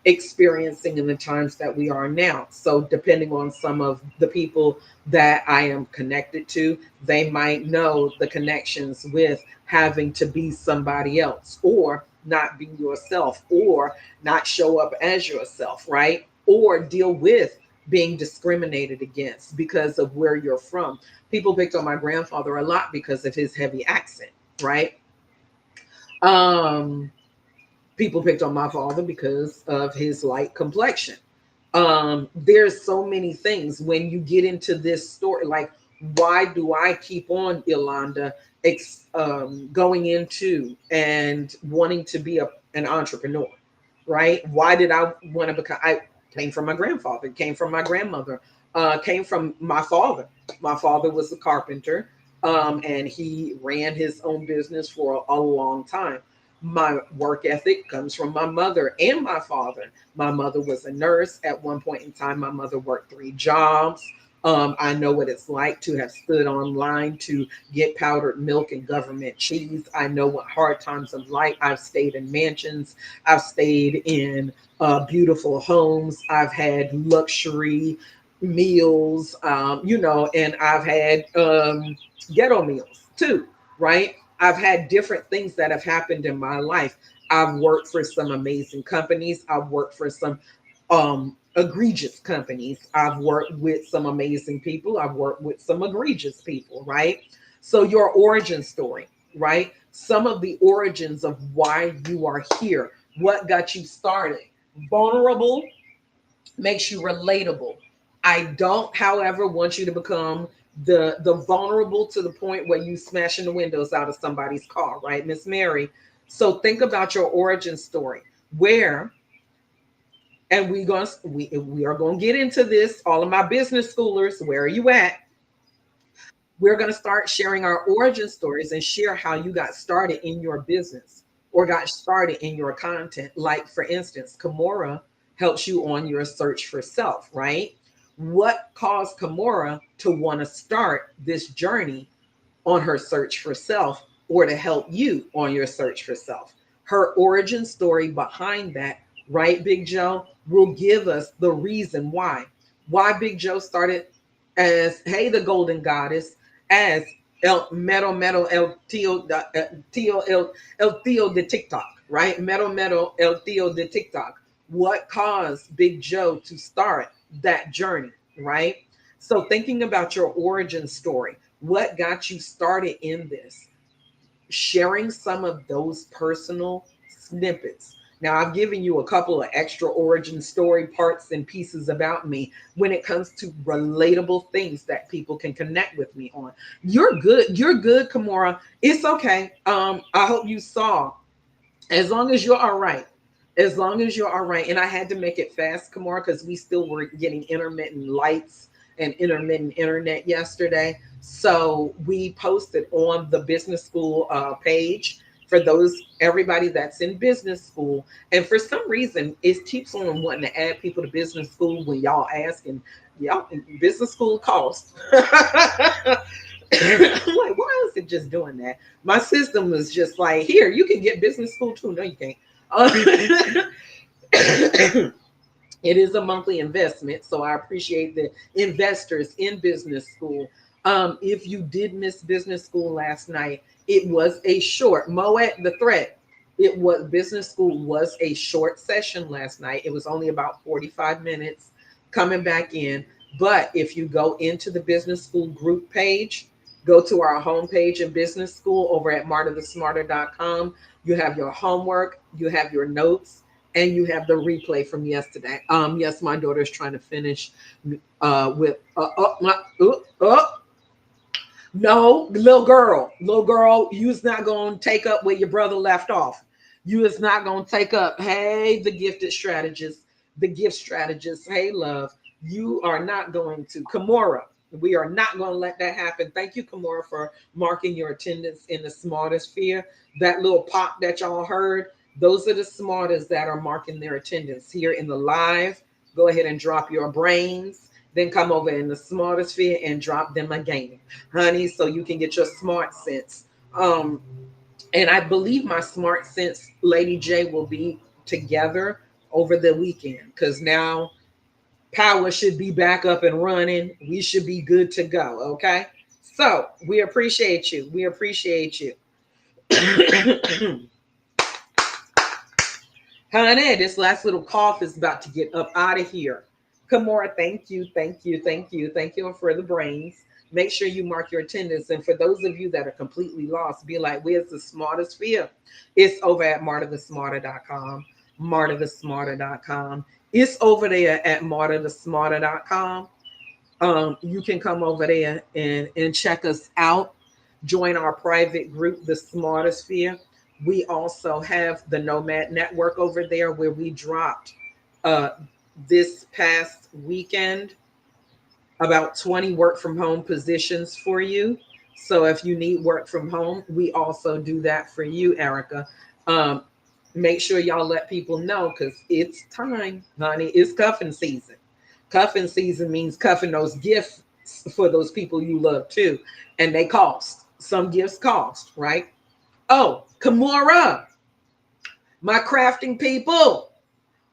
experiencing in the times that we are now. So depending on some of the people that I am connected to, they might know the connections with having to be somebody else, or not be yourself, or not show up as yourself, right? Or deal with being discriminated against because of where you're from. People picked on my grandfather a lot because of his heavy accent, right? Um, People picked on my father because of his light complexion. There's so many things when you get into this story, like why do I keep on, Yolanda, going into and wanting to be an entrepreneur, right? Why did I want to become? I came from my grandfather, came from my grandmother, came from my father. My father was a carpenter, and he ran his own business for a long time. My work ethic comes from my mother and my father. My mother was a nurse. At one point in time, my mother worked 3 jobs. I know what it's like to have stood online to get powdered milk and government cheese. I know what hard times of life. I've stayed in mansions. I've stayed in beautiful homes. I've had luxury meals, and I've had ghetto meals too, right? I've had different things that have happened in my life. I've worked for some amazing companies. I've worked for some egregious companies. I've worked with some amazing people. I've worked with some egregious people, right? So your origin story, right? Some of the origins of why you are here, what got you started. Vulnerable makes you relatable. I don't, however, want you to become the vulnerable to the point where you smashing the windows out of somebody's car, right, Miss Mary? So think about your origin story. Where, and we are going to get into this. All of my business schoolers, where are you at? We're going to start sharing our origin stories and share how you got started in your business or got started in your content. Like, for instance, Kimora helps you on your search for self, right? What caused Kimora to want to start this journey on her search for self, or to help you on your search for self? Her origin story behind that, right, Big Joe, will give us the reason why Big Joe started as, hey, the golden goddess, as el tío, el tío de TikTok, right? Metal el tío de TikTok. What caused Big Joe to start that journey, right? So thinking about your origin story, what got you started in this? Sharing some of those personal snippets. Now, I've given you a couple of extra origin story parts and pieces about me when it comes to relatable things that people can connect with me on. You're good. You're good, Kimora. It's okay. I hope you saw. As long as you're all right. As long as you're all right. And I had to make it fast, Kimora, because we still were getting intermittent lights and intermittent internet yesterday. So we posted on the business school page for those, everybody that's in business school. And for some reason, it keeps on wanting to add people to business school when y'all ask, and y'all, business school costs. I'm like, why is it just doing that? My system was just like, here, you can get business school too. No, you can't. It is a monthly investment, so I appreciate the investors in business school. If you did miss business school last night, it was a short Moet the threat. It was, business school was a short session last night. It was only about 45 minutes coming back in. But if you go into the business school group page, go to our homepage in business school over at martathesmarter.com. You have your homework, you have your notes, and you have the replay from yesterday. Yes, my daughter is trying to finish with no, little girl, you's not gonna take up where your brother left off. You is not gonna take up. Hey, the gifted strategist, the gift strategist. Hey, love, you are not going to. Kimora, we are not going to let that happen. Thank you, Kimora, for marking your attendance in the smartest sphere. That little pop that y'all heard, those are the smartest that are marking their attendance here in the live. Go ahead and drop your brains. Then come over in the smartest sphere and drop them again, honey, so you can get your smart sense. And I believe my smart sense, Lady J, will be together over the weekend, because now power should be back up and running. We should be good to go. Okay. So we appreciate you. We appreciate you. Honey, this last little cough is about to get up out of here. Kamora, thank you, thank you, thank you, thank you for the brains. Make sure you mark your attendance. And for those of you that are completely lost, be like, where's the smartest sphere? It's over at martathesmarter.com. martathesmarter.com. It's over there at martathesmarter.com. You can come over there and check us out. Join our private group, the Smartest Sphere. We also have the Nomad Network over there, where we dropped uh, this past weekend about 20 work from home positions for you. So if you need work from home, we also do that for you, Erica. Um, Make sure y'all let people know, because it's time, honey. It's cuffing season. Cuffing season means cuffing those gifts for those people you love too. And they cost. Some gifts cost, right? Oh, Kimora, my crafting people.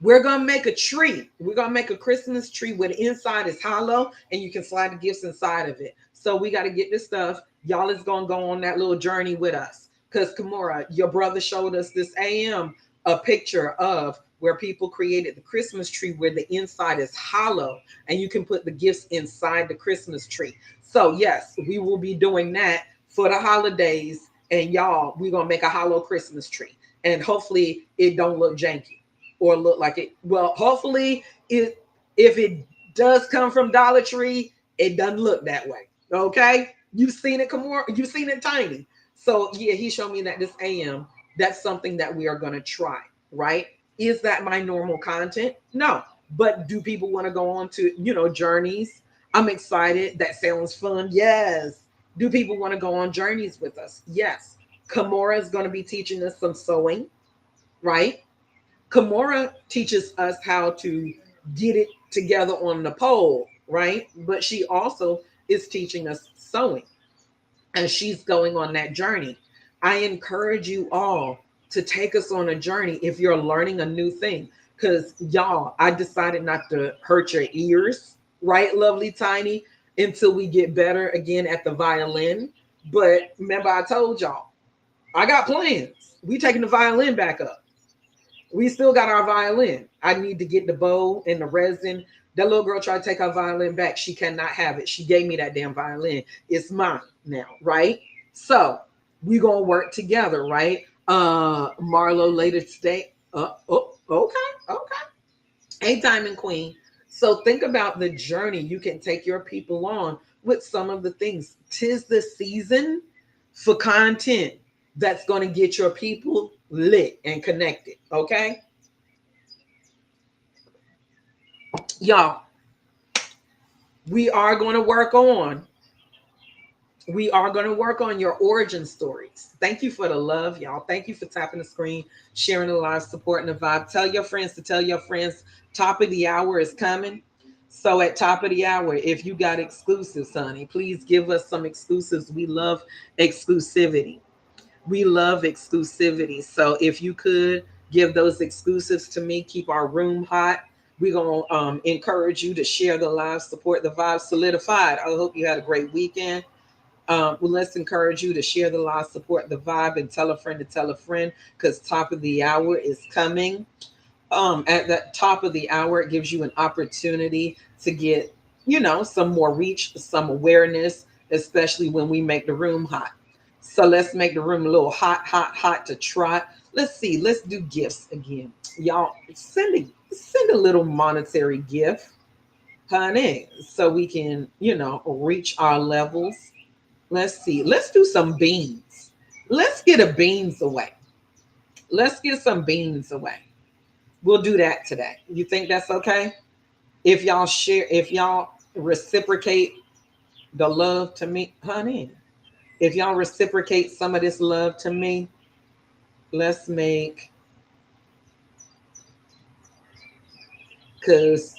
We're gonna make a tree. We're gonna make a Christmas tree where the inside is hollow and you can slide the gifts inside of it. So we got to get this stuff. Y'all is gonna go on that little journey with us. Because Kimora, your brother showed us this AM a picture of where people created the Christmas tree where the inside is hollow and you can put the gifts inside the Christmas tree. So yes, we will be doing that for the holidays. And y'all, we're gonna make a hollow Christmas tree. And hopefully it don't look janky or look like it. Well, hopefully it, if it does come from Dollar Tree, it doesn't look that way. Okay, you've seen it, Kamora. You've seen it, Tiny. So yeah, he showed me that this AM. That's something that we are going to try. Right? Is that my normal content? No. But do people want to go on to journeys? I'm excited. That sounds fun. Yes. Do people want to go on journeys with us? Yes. Kamora is going to be teaching us some sewing. Right? Kamora teaches us how to get it together on the pole, right? But she also is teaching us sewing, and she's going on that journey. I encourage you all to take us on a journey if you're learning a new thing. Because, y'all, I decided not to hurt your ears, right, lovely Tiny, until we get better again at the violin. But remember, I told y'all, I got plans. We taking the violin back up. We still got our violin. I need to get the bow and the resin. That little girl tried to take her violin back. She cannot have it. She gave me that damn violin. It's mine now, right? So we gonna work together, right? Marlo later today. Okay. Hey, Diamond Queen. So think about the journey you can take your people on with some of the things. Tis the season for content that's going to get your people lit and connected. Okay, y'all. We are going to work on. We are going to work on your origin stories. Thank you for the love, y'all. Thank you for tapping the screen, sharing the live, supporting the vibe. Tell your friends to tell your friends. Top of the hour is coming. So at top of the hour, if you got exclusives, honey, please give us some exclusives. We love exclusivity. We love exclusivity. So if you could give those exclusives to me, keep our room hot. We're going to encourage you to share the live, support the vibe, solidified. I hope you had a great weekend. Well, let's encourage you to share the live, support the vibe, and tell a friend to tell a friend, because top of the hour is coming. At the top of the hour, it gives you an opportunity to get, some more reach, some awareness, especially when we make the room hot. So let's make the room a little hot, hot, hot to trot. Let's see. Let's do gifts again, y'all. Send a little monetary gift, honey, so we can, reach our levels. Let's see. Let's do some beans. Let's get a beans away. Let's get some beans away. We'll do that today. You think that's okay? If y'all reciprocate the love to me, honey, if y'all reciprocate some of this love to me, let's make, because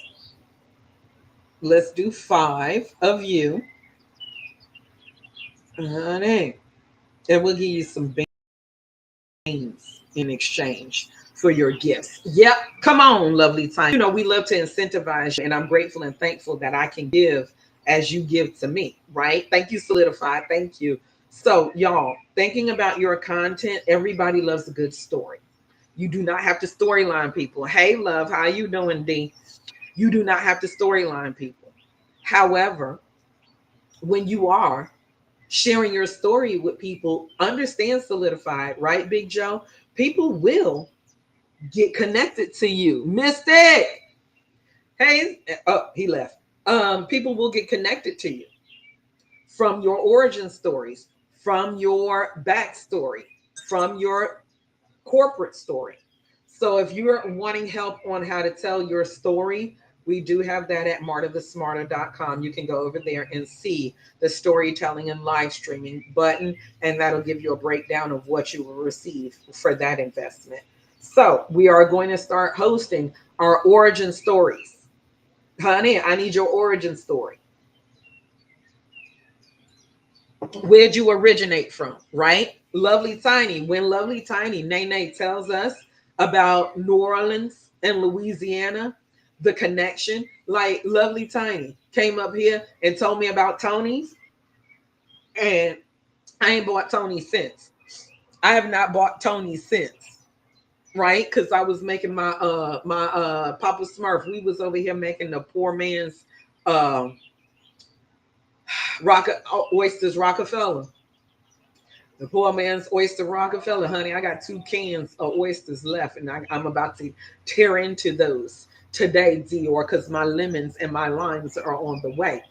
let's do 5 of you, honey, and we'll give you some beans in exchange for your gifts. Yep. Come on, lovely time. We love to incentivize you, and I'm grateful and thankful that I can give as you give to me, right? Thank you, Solidify. Thank you. So, y'all, thinking about your content, everybody loves a good story. You do not have to storyline people. Hey, love, how you doing, D? You do not have to storyline people. However, when you are sharing your story with people, understand Solidified, right, Big Joe? People will get connected to you. Mystic. Hey, oh, he left. People will get connected to you from your origin stories, from your backstory, from your corporate story. So if you're wanting help on how to tell your story, we do have that at martathesmarter.com. You can go over there and see the storytelling and live streaming button, and that'll give you a breakdown of what you will receive for that investment. So we are going to start hosting our origin stories. Honey, I need your origin story. Where'd you originate from, right? Lovely Tiny. When Lovely Tiny, Nene, tells us about New Orleans and Louisiana, the connection, like Lovely Tiny came up here and told me about Tony's, and I ain't bought Tony since. I have not bought Tony since, right? Because I was making my Papa Smurf. We was over here making the poor man's uh oysters Rockefeller. The poor man's oyster Rockefeller, honey. I got 2 cans of oysters left, and I'm about to tear into those today, Dior, because my lemons and my limes are on the way.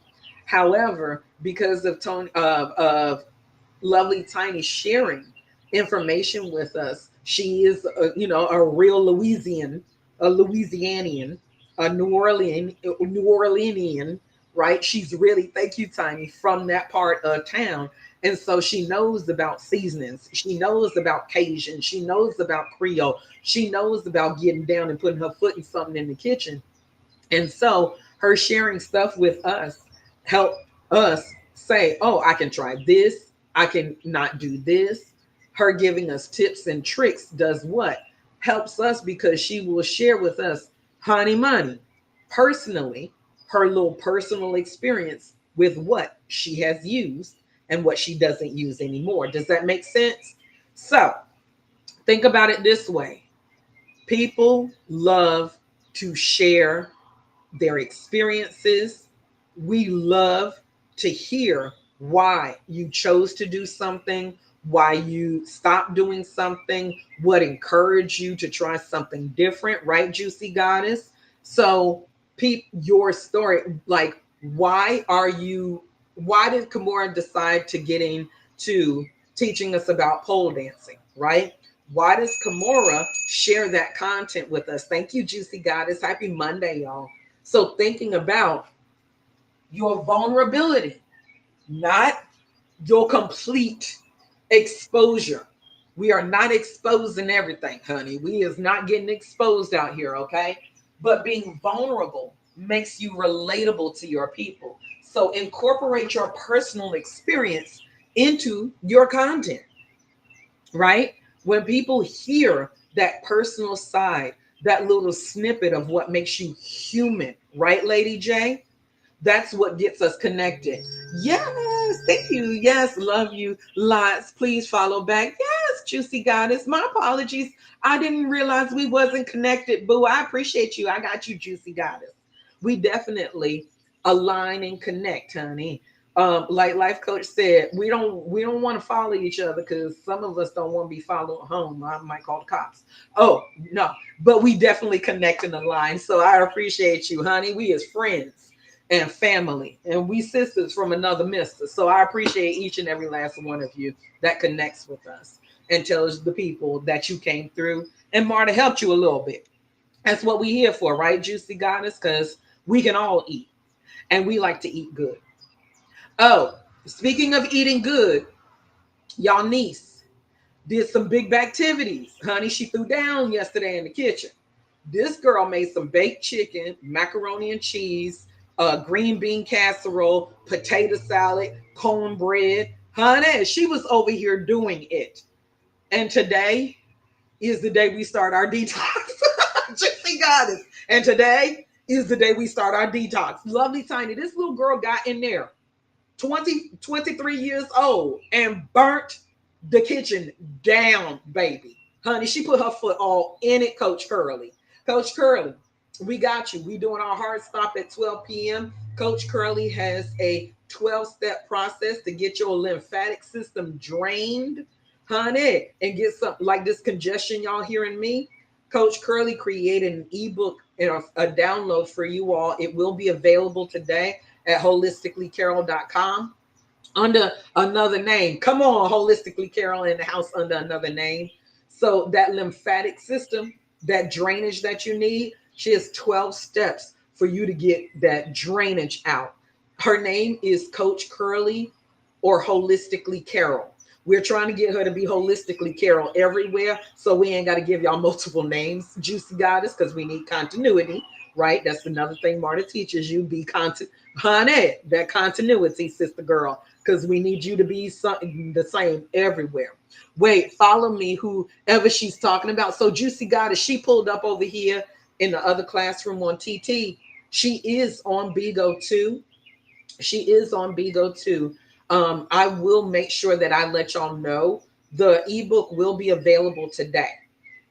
However, because of Tony of lovely Tiny sharing information with us, she is a real Louisianian, a New Orleanian, right? She's really, thank you, Tiny, from that part of town. And so she knows about seasonings. She knows about Cajun. She knows about Creole. She knows about getting down and putting her foot in something in the kitchen. And so her sharing stuff with us help us say, oh, I can try this. I can not do this. Her giving us tips and tricks does what? Helps us because she will share with us, honey money, personally, her little personal experience with what she has used and what she doesn't use anymore. Does that make sense? So think about it this way: people love to share their experiences. We love to hear why you chose to do something, why you stopped doing something, what encouraged you to try something different, right, Juicy Goddess? So, your story, like, why did Kimura decide to get into teaching us about pole dancing, right? Why does Kimura share that content with us? Thank you, Juicy Goddess. Happy Monday, y'all. So thinking about your vulnerability, not your complete exposure. We are not exposing everything, honey. We is not getting exposed out here, okay? But being vulnerable makes you relatable to your people. So incorporate your personal experience into your content, right? When people hear that personal side, that little snippet of what makes you human, right, Lady J? That's what gets us connected. Yes, thank you. Yes, love you lots. Please follow back. Yes, Juicy Goddess. My apologies. I didn't realize we wasn't connected. Boo, I appreciate you. I got you, Juicy Goddess. We definitely align and connect, honey. Like Life Coach said, we don't want to follow each other because some of us don't want to be followed home. I might call the cops. Oh no, but we definitely connect and align. So I appreciate you, honey. We as friends and family, and we sisters from another mister. So I appreciate each and every last one of you that connects with us and tells the people that you came through. And Marta helped you a little bit. That's what we here for, right, Juicy Goddess? Because we can all eat, and we like to eat good. Oh, speaking of eating good, y'all niece did some big activities. Honey, she threw down yesterday in the kitchen. This girl made some baked chicken, macaroni and cheese, green bean casserole, potato salad, cornbread. Honey, she was over here doing it. And today is the day we start our detox. Gypsy Goddess. And today is the day we start our detox. Lovely Tiny. This little girl got in there 23 years old and burnt the kitchen down, baby. Honey, she put her foot all in it, Coach Curly. Coach Curly, we got you. We doing our hard stop at 12 p.m. Coach Curly has a 12-step process to get your lymphatic system drained, honey, and get something like this congestion y'all hearing me. Coach Curly created an ebook and a download for you all. It will be available today at holisticallycarol.com under another name. Come on, Holistically Carol in the house under another name. So that lymphatic system, that drainage that you need, she has 12 steps for you to get that drainage out. Her name is Coach Curly or Holistically Carol. We're trying to get her to be Holistically Carol everywhere, so we ain't got to give y'all multiple names, Juicy Goddess, because we need continuity, right? That's another thing Marta teaches you. Be honey, that continuity, sister girl, because we need you to be the same everywhere. Wait, follow me, whoever she's talking about. So Juicy Goddess, she pulled up over here in the other classroom on TT. She is on Bigo too. She is on Bigo too. I will make sure that I let y'all know the ebook will be available today.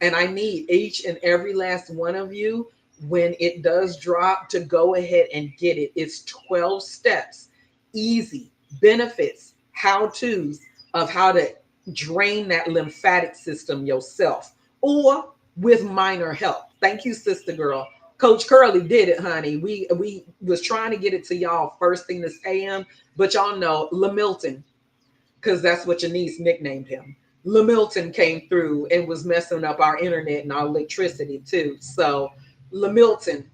And I need each and every last one of you, when it does drop, to go ahead and get it. It's 12 steps, easy benefits, how to's of how to drain that lymphatic system yourself or with minor help. Thank you, sister girl. Coach Curley did it, honey. We was trying to get it to y'all first thing this AM, but y'all know LaMilton, because that's what your niece nicknamed him. LaMilton came through and was messing up our internet and our electricity too. So LaMilton,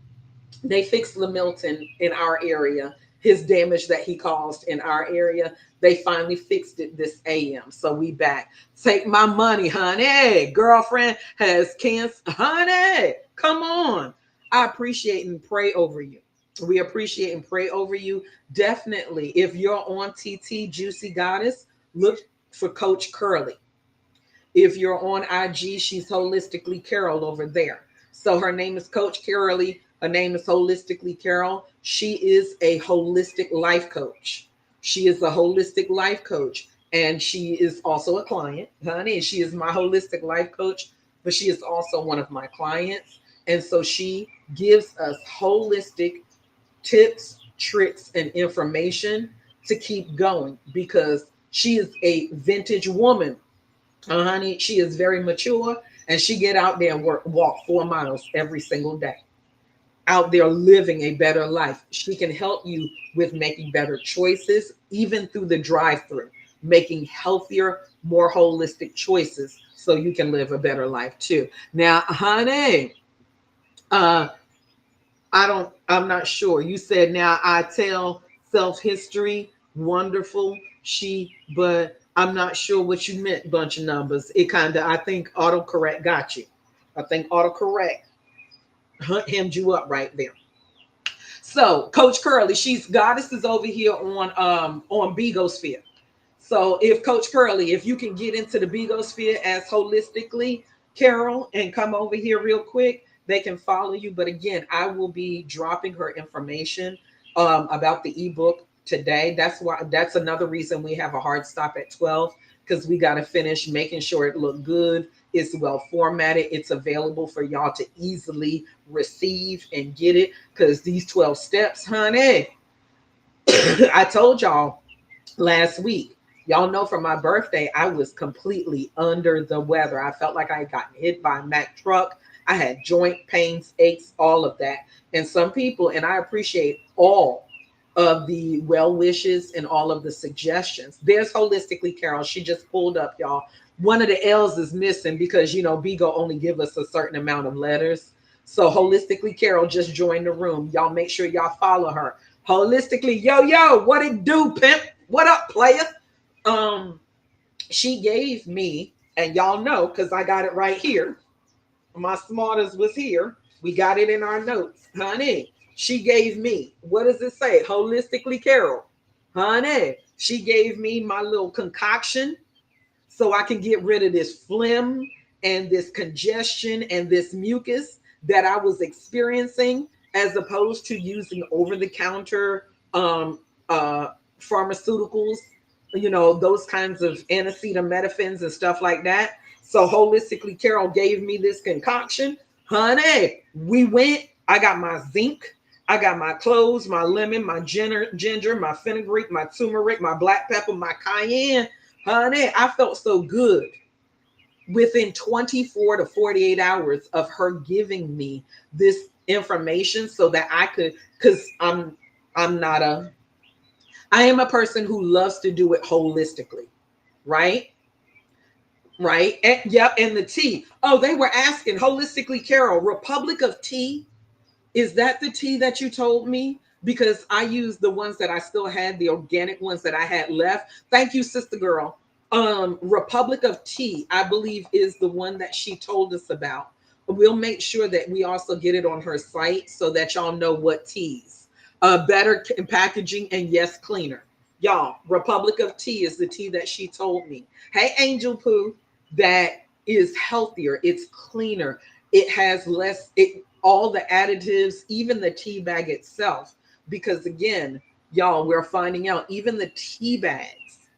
they fixed LaMilton in our area. His damage that he caused in our area, they finally fixed it this AM. So we back. Take my money, honey. Girlfriend has cancer, honey. Come on. I appreciate and pray over you. We appreciate and pray over you. Definitely, if you're on TT Juicy Goddess, look for Coach Curley. If you're on IG, she's Holistically Carol over there. So her name is Coach Curley. Her name is Holistically Carol. She is a holistic life coach. She is a holistic life coach. And she is also a client, honey. She is my holistic life coach, but she is also one of my clients. And so she gives us holistic tips, tricks, and information to keep going because she is a vintage woman. Honey, she is very mature and she get out there and walk 4 miles every single day. Out there living a better life. She can help you with making better choices, even through the drive-through, making healthier, more holistic choices so you can live a better life too. Now, honey, I'm not sure. You said now I tell self-history, wonderful. But I'm not sure what you meant, bunch of numbers. I think autocorrect got you. I think autocorrect hemmed you up right there. So Coach Curley, she's goddess is over here on Bigosphere. So if Coach Curley, if you can get into the Bigosphere as holistically Carol and come over here real quick, they can follow you. But again, I will be dropping her information about the ebook today. That's another reason we have a hard stop at 12 because we got to finish making sure it look good. It's well formatted. It's available for y'all to easily receive and get it because these 12 steps, honey, I told y'all last week. Y'all know for my birthday, I was completely under the weather. I felt like I got hit by a Mack truck. I had joint pains, aches, all of that. And some people, and I appreciate all of the well wishes and all of the suggestions. There's Holistically Carol. She just pulled up, y'all. One of the L's is missing because, Bigo only give us a certain amount of letters. So Holistically Carol just joined the room. Y'all make sure y'all follow her. Holistically, yo, what it do, pimp? What up, player? She gave me, and y'all know, because I got it right here. My smartest was here. We got it in our notes. Honey, she gave me, what does it say? Holistically Carol. Honey, she gave me my little concoction so I can get rid of this phlegm and this congestion and this mucus that I was experiencing as opposed to using over-the-counter pharmaceuticals, those kinds of acetaminophen and stuff like that. So Holistically Carol gave me this concoction. Honey, we went. I got my zinc. I got my cloves, my lemon, my ginger, my fenugreek, my turmeric, my black pepper, my cayenne. Honey, I felt so good within 24 to 48 hours of her giving me this information so that I could, because I am a person who loves to do it holistically, right? Right. Yep. And the tea. Oh, they were asking Holistically Carol, Republic of Tea. Is that the tea that you told me? Because I used the ones that I still had, the organic ones that I had left. Thank you, sister girl. Republic of Tea, I believe, is the one that she told us about. We'll make sure that we also get it on her site so that y'all know what teas. Better packaging and yes, cleaner. Y'all, Republic of Tea is the tea that she told me. Hey, Angel Poo, that is healthier. It's cleaner. It has less, all the additives, even the tea bag itself. Because again, y'all, we're finding out even the tea bags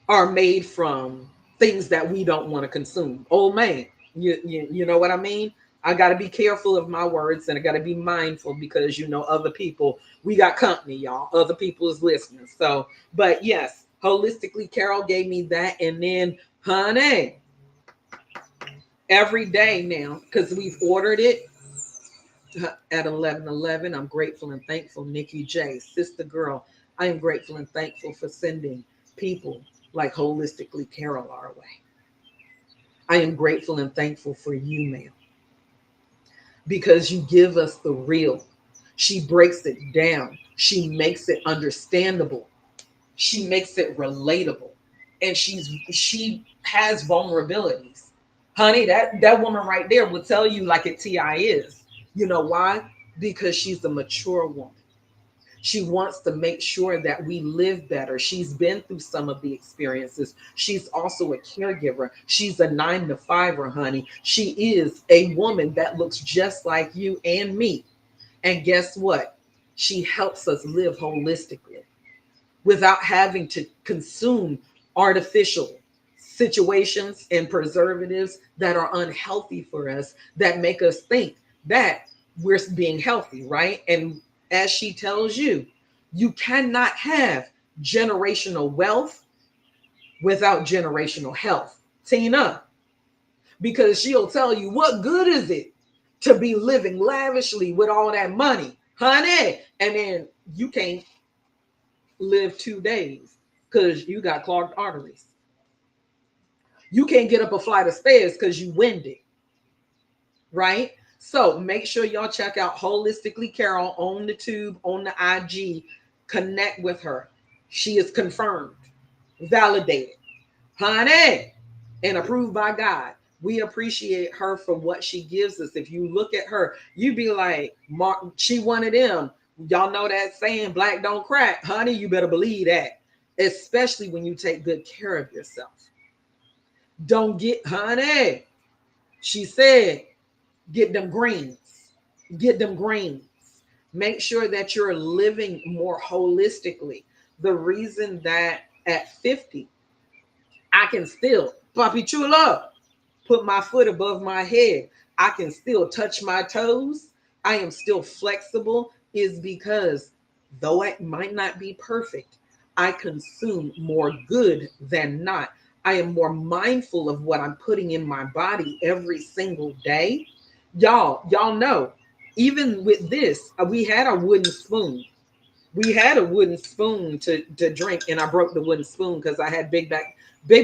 are made from things that we don't want to consume. Oh man, you know what I mean? I got to be careful of my words and I got to be mindful because other people, we got company, y'all. Other people is listening. So, but yes, Holistically Carol gave me that. And then, honey, every day now because we've ordered it at 11:11. I'm grateful and thankful. Nikki J, sister girl, I am grateful and thankful for sending people like Holistically Carol our way. I am grateful and thankful for you, ma'am, because you give us the real. She breaks it down. She makes it understandable. She makes it relatable. And she has vulnerabilities. Honey, that woman right there will tell you like a TI is. You know why? Because she's a mature woman. She wants to make sure that we live better. She's been through some of the experiences. She's also a caregiver. She's a 9 to 5er, honey. She is a woman that looks just like you and me. And guess what? She helps us live holistically without having to consume artificial situations and preservatives that are unhealthy for us, that make us think that we're being healthy, right? And as she tells you, you cannot have generational wealth without generational health, Tina, because she'll tell you, what good is it to be living lavishly with all that money, honey? And then you can't live 2 days because you got clogged arteries. You can't get up a flight of stairs because you winded, right? So make sure y'all check out Holistically Carol on the tube, on the IG. Connect with her. She is confirmed, validated, honey, and approved by God. We appreciate her for what she gives us. If you look at her, you be like, she one of them. Y'all know that saying, black don't crack. Honey, you better believe that. Especially when you take good care of yourself. Don't get, honey, she said, get them greens. Get them greens. Make sure that you're living more holistically. The reason that at 50, I can still, Papi Chulo, put my foot above my head. I can still touch my toes. I am still flexible, is because though I might not be perfect, I consume more good than not. I am more mindful of what I'm putting in my body every single day. Y'all know, even with this, we had a wooden spoon. We had a wooden spoon to drink, and I broke the wooden spoon because I had big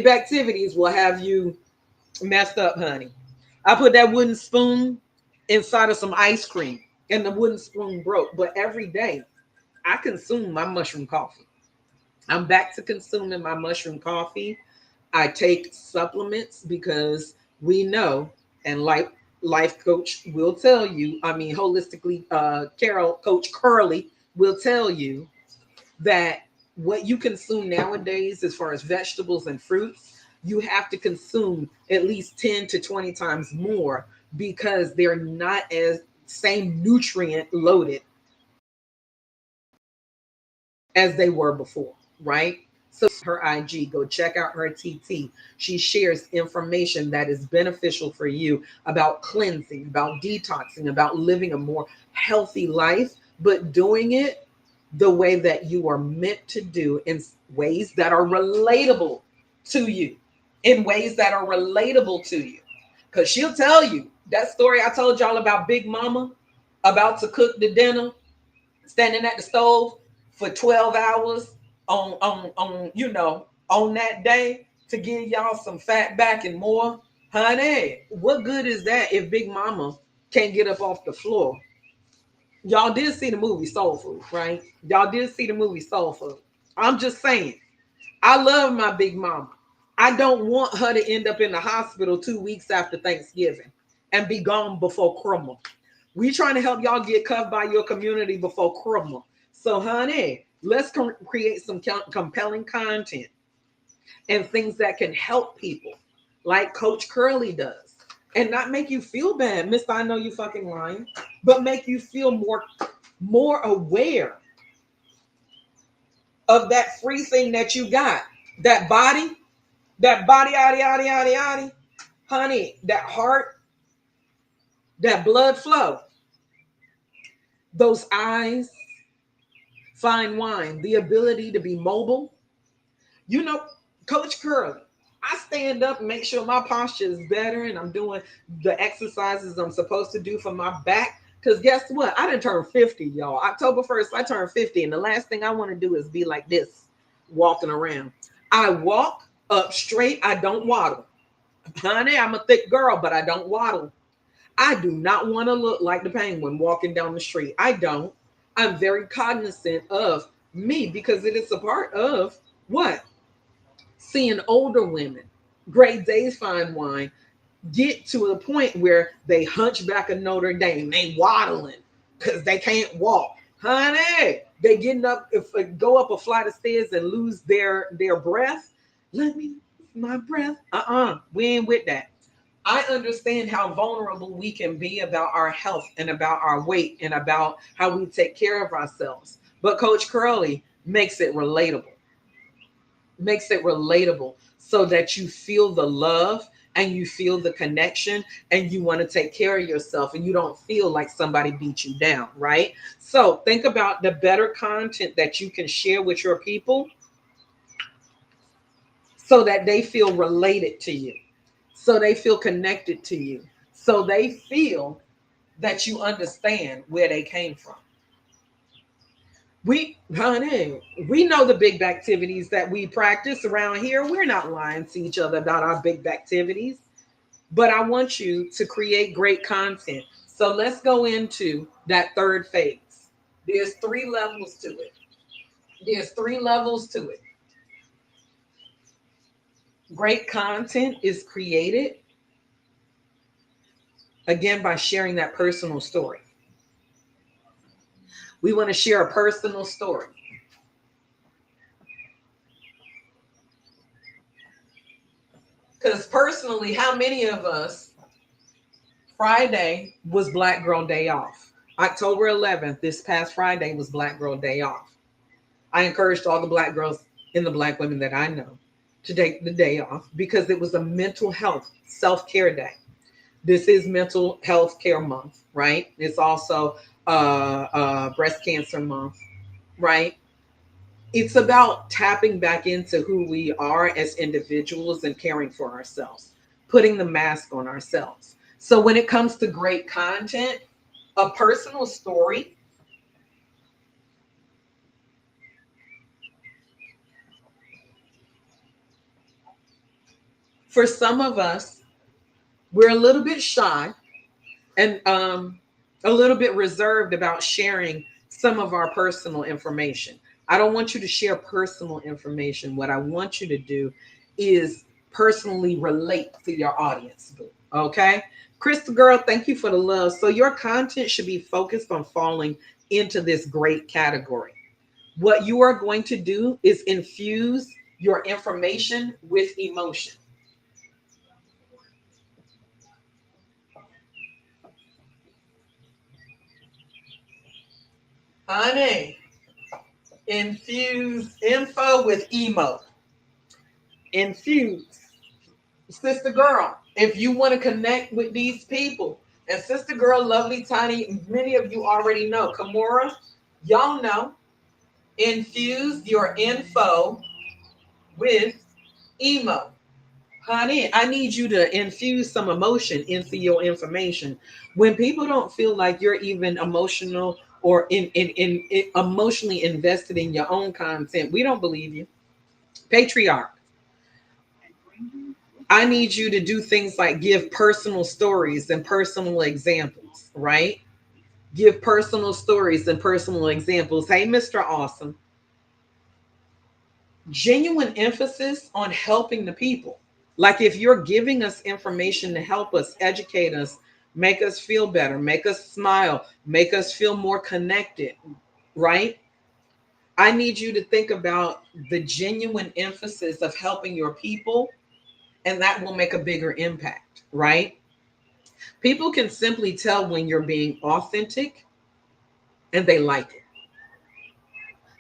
activities will have you messed up, honey. I put that wooden spoon inside of some ice cream, and the wooden spoon broke. But every day, I consume my mushroom coffee. I'm back to consuming my mushroom coffee. I take supplements because we know, and like life coach will tell you, I mean, holistically, Carol, Coach Curly will tell you that what you consume nowadays, as far as vegetables and fruits, you have to consume at least 10 to 20 times more because they're not as same nutrient loaded as they were before, right? So her IG, go check out her TT. She shares information that is beneficial for you about cleansing, about detoxing, about living a more healthy life, but doing it the way that you are meant to do, in ways that are relatable to you, in ways that are relatable to you. Because she'll tell you that story I told y'all about Big Mama about to cook the dinner, standing at the stove for 12 hours on that day to give y'all some fat back and more. Honey, what good is that if Big Mama can't get up off the floor? Y'all did see the movie Soul Food, right? Y'all did see the movie Soul Food. I'm just saying, I love my Big Mama. I don't want her to end up in the hospital 2 weeks after Thanksgiving and be gone before Christmas. We trying to help y'all get cuffed by your community before Christmas. So, honey, let's create some compelling content and things that can help people, like Coach Curly does, and not make you feel bad, Mister. I know you fucking lying, but make you feel more aware of that free thing that you got, that body, yada yada yada yada, honey, that heart, that blood flow, those eyes, fine wine, the ability to be mobile. You know, Coach Curly, I stand up and make sure my posture is better and I'm doing the exercises I'm supposed to do for my back. Because guess what? I didn't turn 50, y'all. October 1st, I turned 50. And the last thing I want to do is be like this, walking around. I walk up straight. I don't waddle. Honey, I'm a thick girl, but I don't waddle. I do not want to look like the penguin walking down the street. I don't. I'm very cognizant of me because it is a part of what? Seeing older women, Great Days Fine Wine, get to a point where they hunchback of Notre Dame, they waddling because they can't walk. Honey, they getting up, if go up a flight of stairs and lose their breath. Let me my breath. We ain't with that. I understand how vulnerable we can be about our health and about our weight and about how we take care of ourselves. But Coach Curley makes it relatable so that you feel the love and you feel the connection and you want to take care of yourself and you don't feel like somebody beat you down, right? So think about the better content that you can share with your people so that they feel related to you, so they feel connected to you, so they feel that you understand where they came from. Honey, we know the big activities that we practice around here. We're not lying to each other about our big activities, but I want you to create great content. So let's go into that third phase. There's three levels to it. There's three levels to it. Great content is created again by sharing that personal story. We want to share a personal story. Because personally, how many of us, Friday was Black Girl Day off? October 11th, this past Friday, was Black Girl Day off. I encouraged all the Black girls and the Black women that I know to take the day off because it was a mental health self-care day. This is mental health care month, right? It's also breast cancer month, right? It's about tapping back into who we are as individuals and caring for ourselves, putting the mask on ourselves. So when it comes to great content, a personal story, for some of us, we're a little bit shy and a little bit reserved about sharing some of our personal information. I don't want you to share personal information. What I want you to do is personally relate to your audience. Okay. Crystal girl, thank you for the love. So your content should be focused on falling into this great category. What you are going to do is infuse your information with emotion. Honey, infuse info with emo. Infuse. Sister girl, if you want to connect with these people, and sister girl, lovely tiny, many of you already know, Kimura, y'all know, infuse your info with emo. Honey, I need you to infuse some emotion into your information. When people don't feel like you're even emotional or in emotionally invested in your own content, we don't believe you. Patriarch, I need you to do things like give personal stories and personal examples, right? Give personal stories and personal examples. Hey, Mr. Awesome. Genuine emphasis on helping the people. Like if you're giving us information to help us, educate us, make us feel better, make us smile, make us feel more connected, right? I need you to think about the genuine emphasis of helping your people, and that will make a bigger impact, right? People can simply tell when you're being authentic and they like it.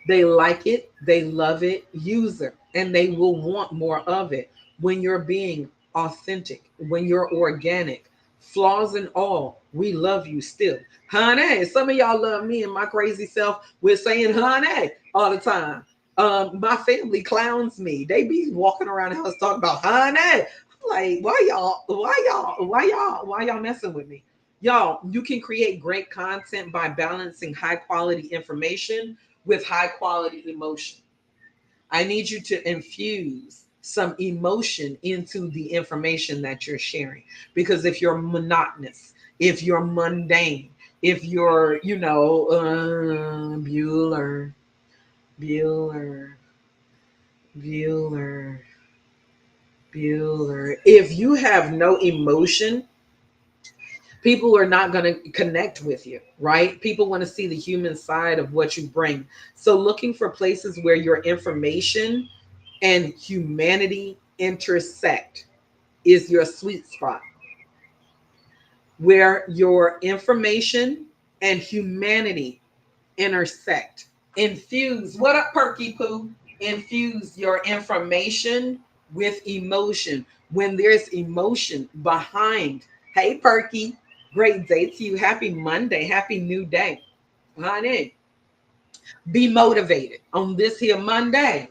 They like it, they love it, use it, and they will want more of it when you're being authentic, when you're organic. Flaws and all, we love you still. Honey, some of y'all love me and my crazy self. We're saying honey all the time. My family clowns me. They be walking around the house talking about honey. I'm like, why y'all messing with me? Y'all, you can create great content by balancing high quality information with high quality emotion. I need you to infuse some emotion into the information that you're sharing. Because if you're monotonous, if you're mundane, if you're, Bueller, Bueller, Bueller, Bueller. If you have no emotion, people are not going to connect with you, right? People want to see the human side of what you bring. So, looking for places where your information and humanity intersect is your sweet spot, where your information and humanity intersect. Infuse, what up, Perky Poo? Infuse your information with emotion. When there's emotion behind, hey, Perky, great day to you. Happy Monday. Happy new day. Honey, be motivated on this here Monday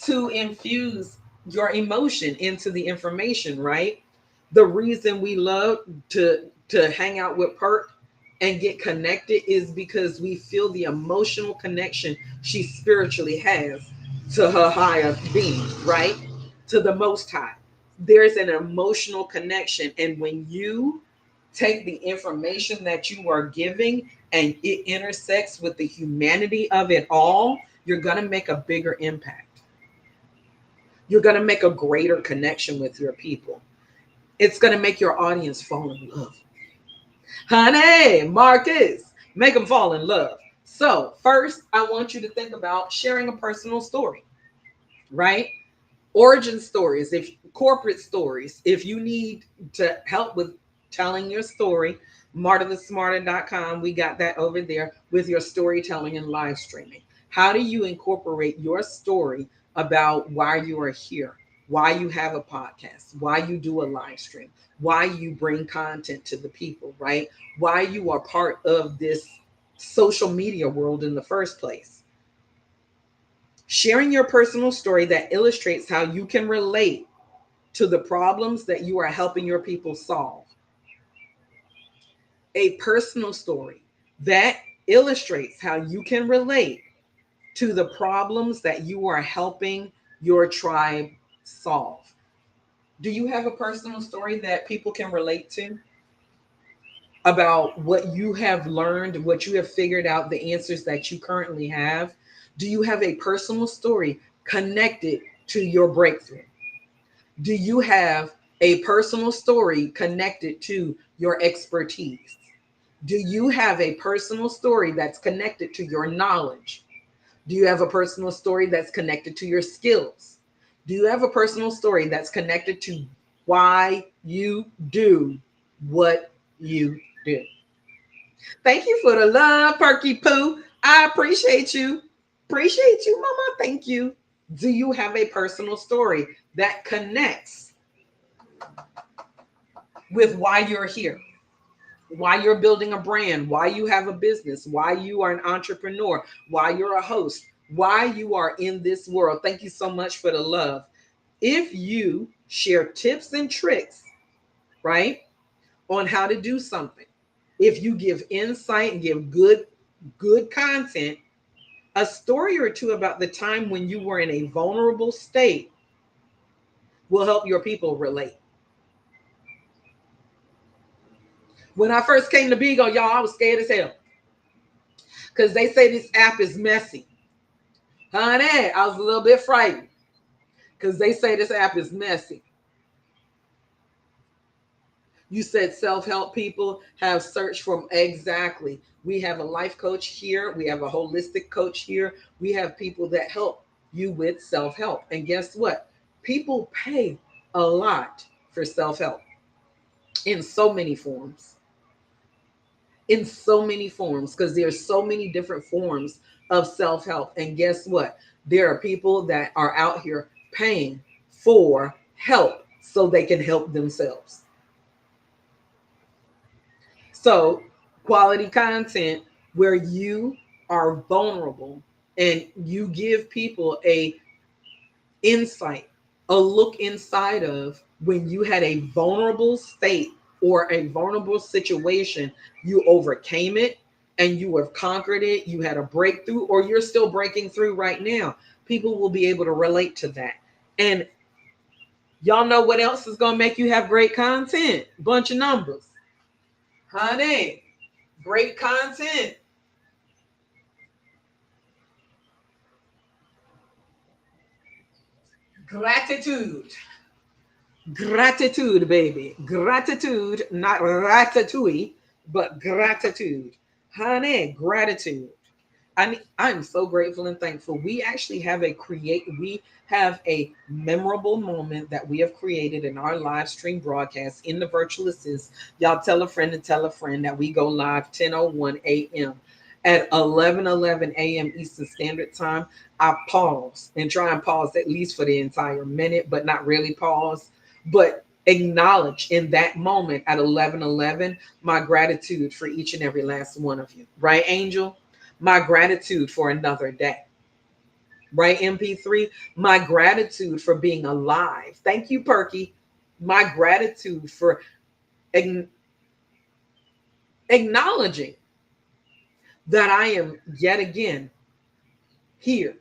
to infuse your emotion into the information, right? The reason we love to hang out with Perk and get connected is because we feel the emotional connection she spiritually has to her higher being, right? To the most high. There's an emotional connection. And when you take the information that you are giving and it intersects with the humanity of it all, you're going to make a bigger impact. You're going to make a greater connection with your people. It's going to make your audience fall in love. Honey, Marcus, make them fall in love. So, first, I want you to think about sharing a personal story, right? Origin stories, if corporate stories, if you need to help with telling your story, martathesmarter.com, we got that over there with your storytelling and live streaming. How do you incorporate your story about why you are here, why you have a podcast, why you do a live stream, why you bring content to the people, right? Why you are part of this social media world in the first place. Sharing your personal story that illustrates how you can relate to the problems that you are helping your people solve. A personal story that illustrates how you can relate to the problems that you are helping your tribe solve. Do you have a personal story that people can relate to about what you have learned, what you have figured out, the answers that you currently have? Do you have a personal story connected to your breakthrough? Do you have a personal story connected to your expertise? Do you have a personal story that's connected to your knowledge? Do you have a personal story that's connected to your skills? Do you have a personal story that's connected to why you do what you do? Thank you for the love, Perky Poo. I appreciate you. Appreciate you, Mama. Thank you. Do you have a personal story that connects with why you're here, why you're building a brand, why you have a business, why you are an entrepreneur, why you're a host, why you are in this world? Thank you so much for the love. If you share tips and tricks, right, on how to do something, if you give insight and give good content, a story or two about the time when you were in a vulnerable state will help your people relate. When I first came to Bigo, y'all, I was scared as hell because they say this app is messy. Honey, I was a little bit frightened because they say this app is messy. You said self-help people have searched for exactly. We have a life coach here. We have a holistic coach here. We have people that help you with self-help. And guess what? People pay a lot for self-help in so many forms. In so many forms, because there's so many different forms of self-help. And guess what? There are people that are out here paying for help so they can help themselves. So, quality content where you are vulnerable and you give people a insight, a look inside of when you had a vulnerable state or a vulnerable situation, you overcame it and you have conquered it, you had a breakthrough, or you're still breaking through right now. People will be able to relate to that. And y'all know what else is going to make you have great content? Bunch of numbers. Honey, great content. Gratitude. Gratitude, baby. Gratitude, not ratatouille, but gratitude. Honey, gratitude. I'm so grateful and thankful. We actually have we have a memorable moment that we have created in our live stream broadcast in the virtual assist. Y'all tell a friend and tell a friend that we go live 10:01 a.m. at 11:11 a.m. Eastern Standard Time. I pause and try and pause at least for the entire minute, but not really pause, but acknowledge in that moment at 11:11 my gratitude for each and every last one of you. Right, Angel? My gratitude for another day. Right, MP3? My gratitude for being alive. Thank you, Perky. My gratitude for acknowledging that I am yet again here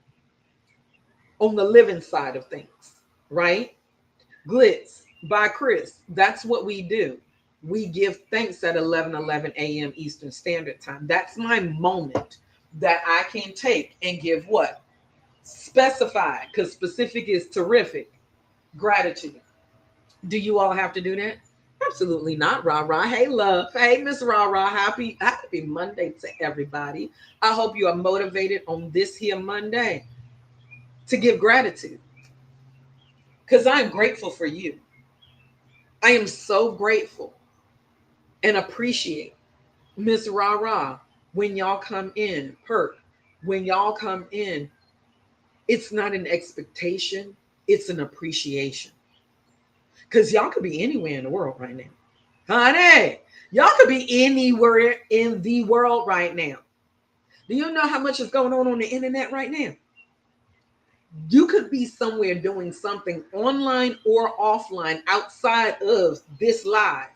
on the living side of things. Right? Glitz by Chris. That's what we do. We give thanks at 11:11 a.m. Eastern Standard Time. That's my moment that I can take and give what? Specified, because specific is terrific. Gratitude. Do you all have to do that? Absolutely not, Rah Rah. Hey, love. Hey, Miss Rah Rah. Happy Monday to everybody. I hope you are motivated on this here Monday to give gratitude, because I'm grateful for you. I am so grateful and appreciate Miss Rah Rah when y'all come in. Perk, when y'all come in, it's not an expectation, it's an appreciation. Because y'all could be anywhere in the world right now. Honey, y'all could be anywhere in the world right now. Do you know how much is going on the internet right now? You could be somewhere doing something online or offline outside of this live.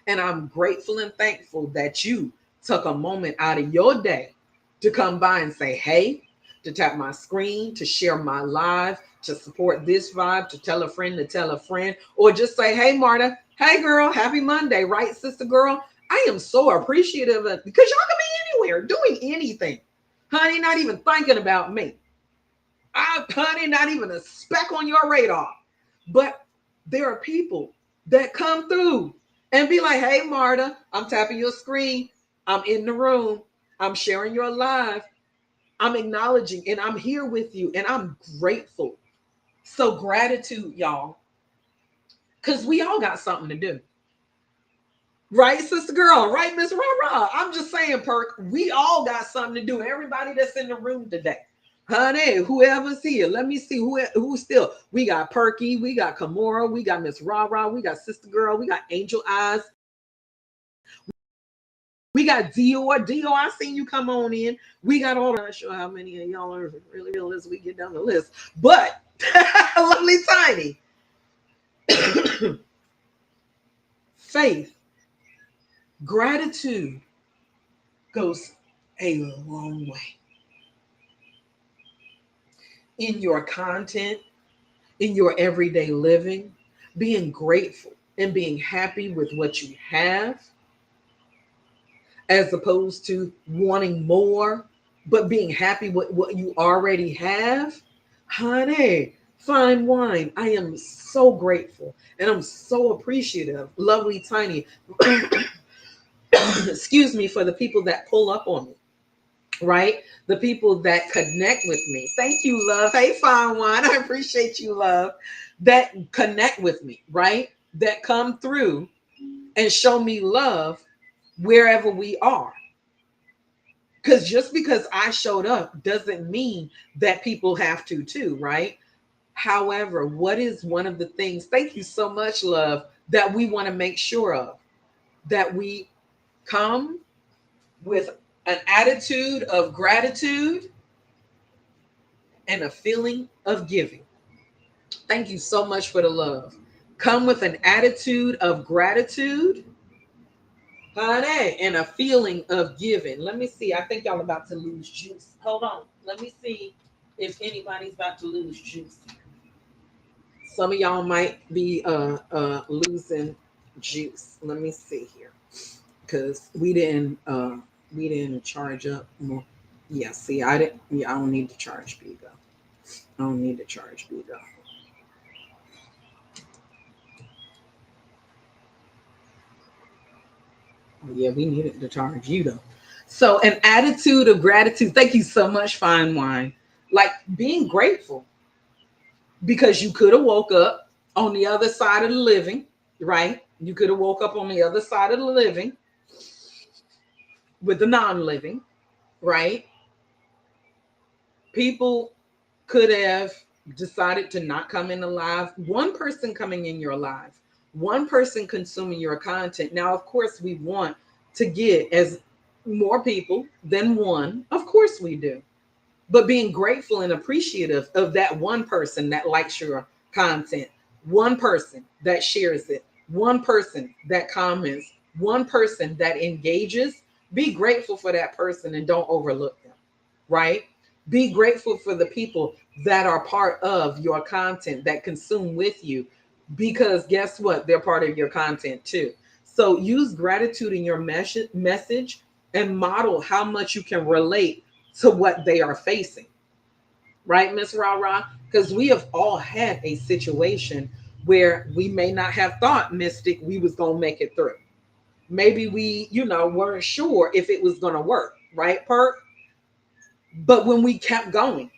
And I'm grateful and thankful that you took a moment out of your day to come by and say, hey, to tap my screen, to share my live, to support this vibe, to tell a friend, or just say, hey, Marta, hey, girl, happy Monday, right, sister girl? I am so appreciative of, because y'all can be anywhere doing anything. Honey, not even thinking about me. Honey, not even a speck on your radar. But there are people that come through and be like, hey, Marta, I'm tapping your screen. I'm in the room. I'm sharing your live. I'm acknowledging and I'm here with you and I'm grateful. So gratitude, y'all, because we all got something to do. Right, sister girl? Right, Miss Rah Rah? I'm just saying, Perk, we all got something to do. Everybody that's in the room today. Honey, whoever's here, let me see who's still. We got Perky, we got Kimora, we got Miss Rah Rah, we got Sister Girl, we got Angel Eyes, we got Dior. Dior, I seen you come on in. We got all. I'm not sure how many of y'all are really real as we get down the list, but lovely Tiny, faith, gratitude goes a long way in your content, in your everyday living, being grateful and being happy with what you have, as opposed to wanting more, but being happy with what you already have. Honey, fine wine. I am so grateful and I'm so appreciative. Lovely Tiny. Excuse me, for the people that pull up on me, right? The people that connect with me. Thank you, love. Hey, fine wine. I appreciate you, love. That connect with me, right? That come through and show me love wherever we are. Because just because I showed up doesn't mean that people have to too, right? However, what is one of the things, thank you so much, love, that we want to make sure of? That we come with an attitude of gratitude and a feeling of giving. Thank you so much for the love. Come with an attitude of gratitude, honey, and a feeling of giving. Let me see. I think y'all about to lose juice. Hold on. Let me see if anybody's about to lose juice. Some of y'all might be losing juice. Let me see here. Because we didn't charge up more. Yeah, see, I didn't yeah, I don't need to charge Bigo. I don't need to charge Bigo. Yeah, we needed to charge you though. So an attitude of gratitude. Thank you so much, fine wine. Like being grateful because you could have woke up on the other side of the living, right? You could have woke up on the other side of the living with the non-living, right? People could have decided to not come in alive. One person coming in your life, one person consuming your content. Now, of course, we want to get as more people than one. Of course, we do. But being grateful and appreciative of that one person that likes your content, one person that shares it, one person that comments, one person that engages, be grateful for that person and don't overlook them, right? Be grateful for the people that are part of your content that consume with you because guess what? They're part of your content too. So use gratitude in your message and model how much you can relate to what they are facing, right, Miss Ra Ra? Because we have all had a situation where we may not have thought, Mystic, we was gonna make it through. Maybe we, weren't sure if it was gonna work, right, Perk? But when we kept going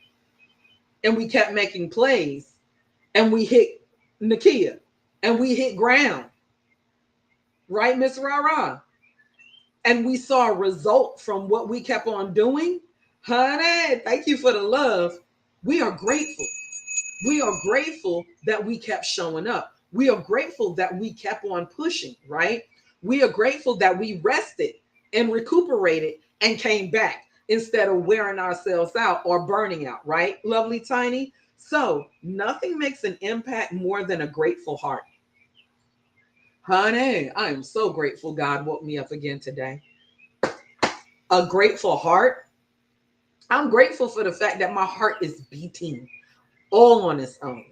and we kept making plays and we hit Nakia and we hit ground, right, Miss Ra Ra? And we saw a result from what we kept on doing, honey, thank you for the love. We are grateful. We are grateful that we kept showing up. We are grateful that we kept on pushing, right? We are grateful that we rested and recuperated and came back instead of wearing ourselves out or burning out, right? Lovely Tiny. So, nothing makes an impact more than a grateful heart. Honey, I am so grateful God woke me up again today. A grateful heart. I'm grateful for the fact that my heart is beating all on its own.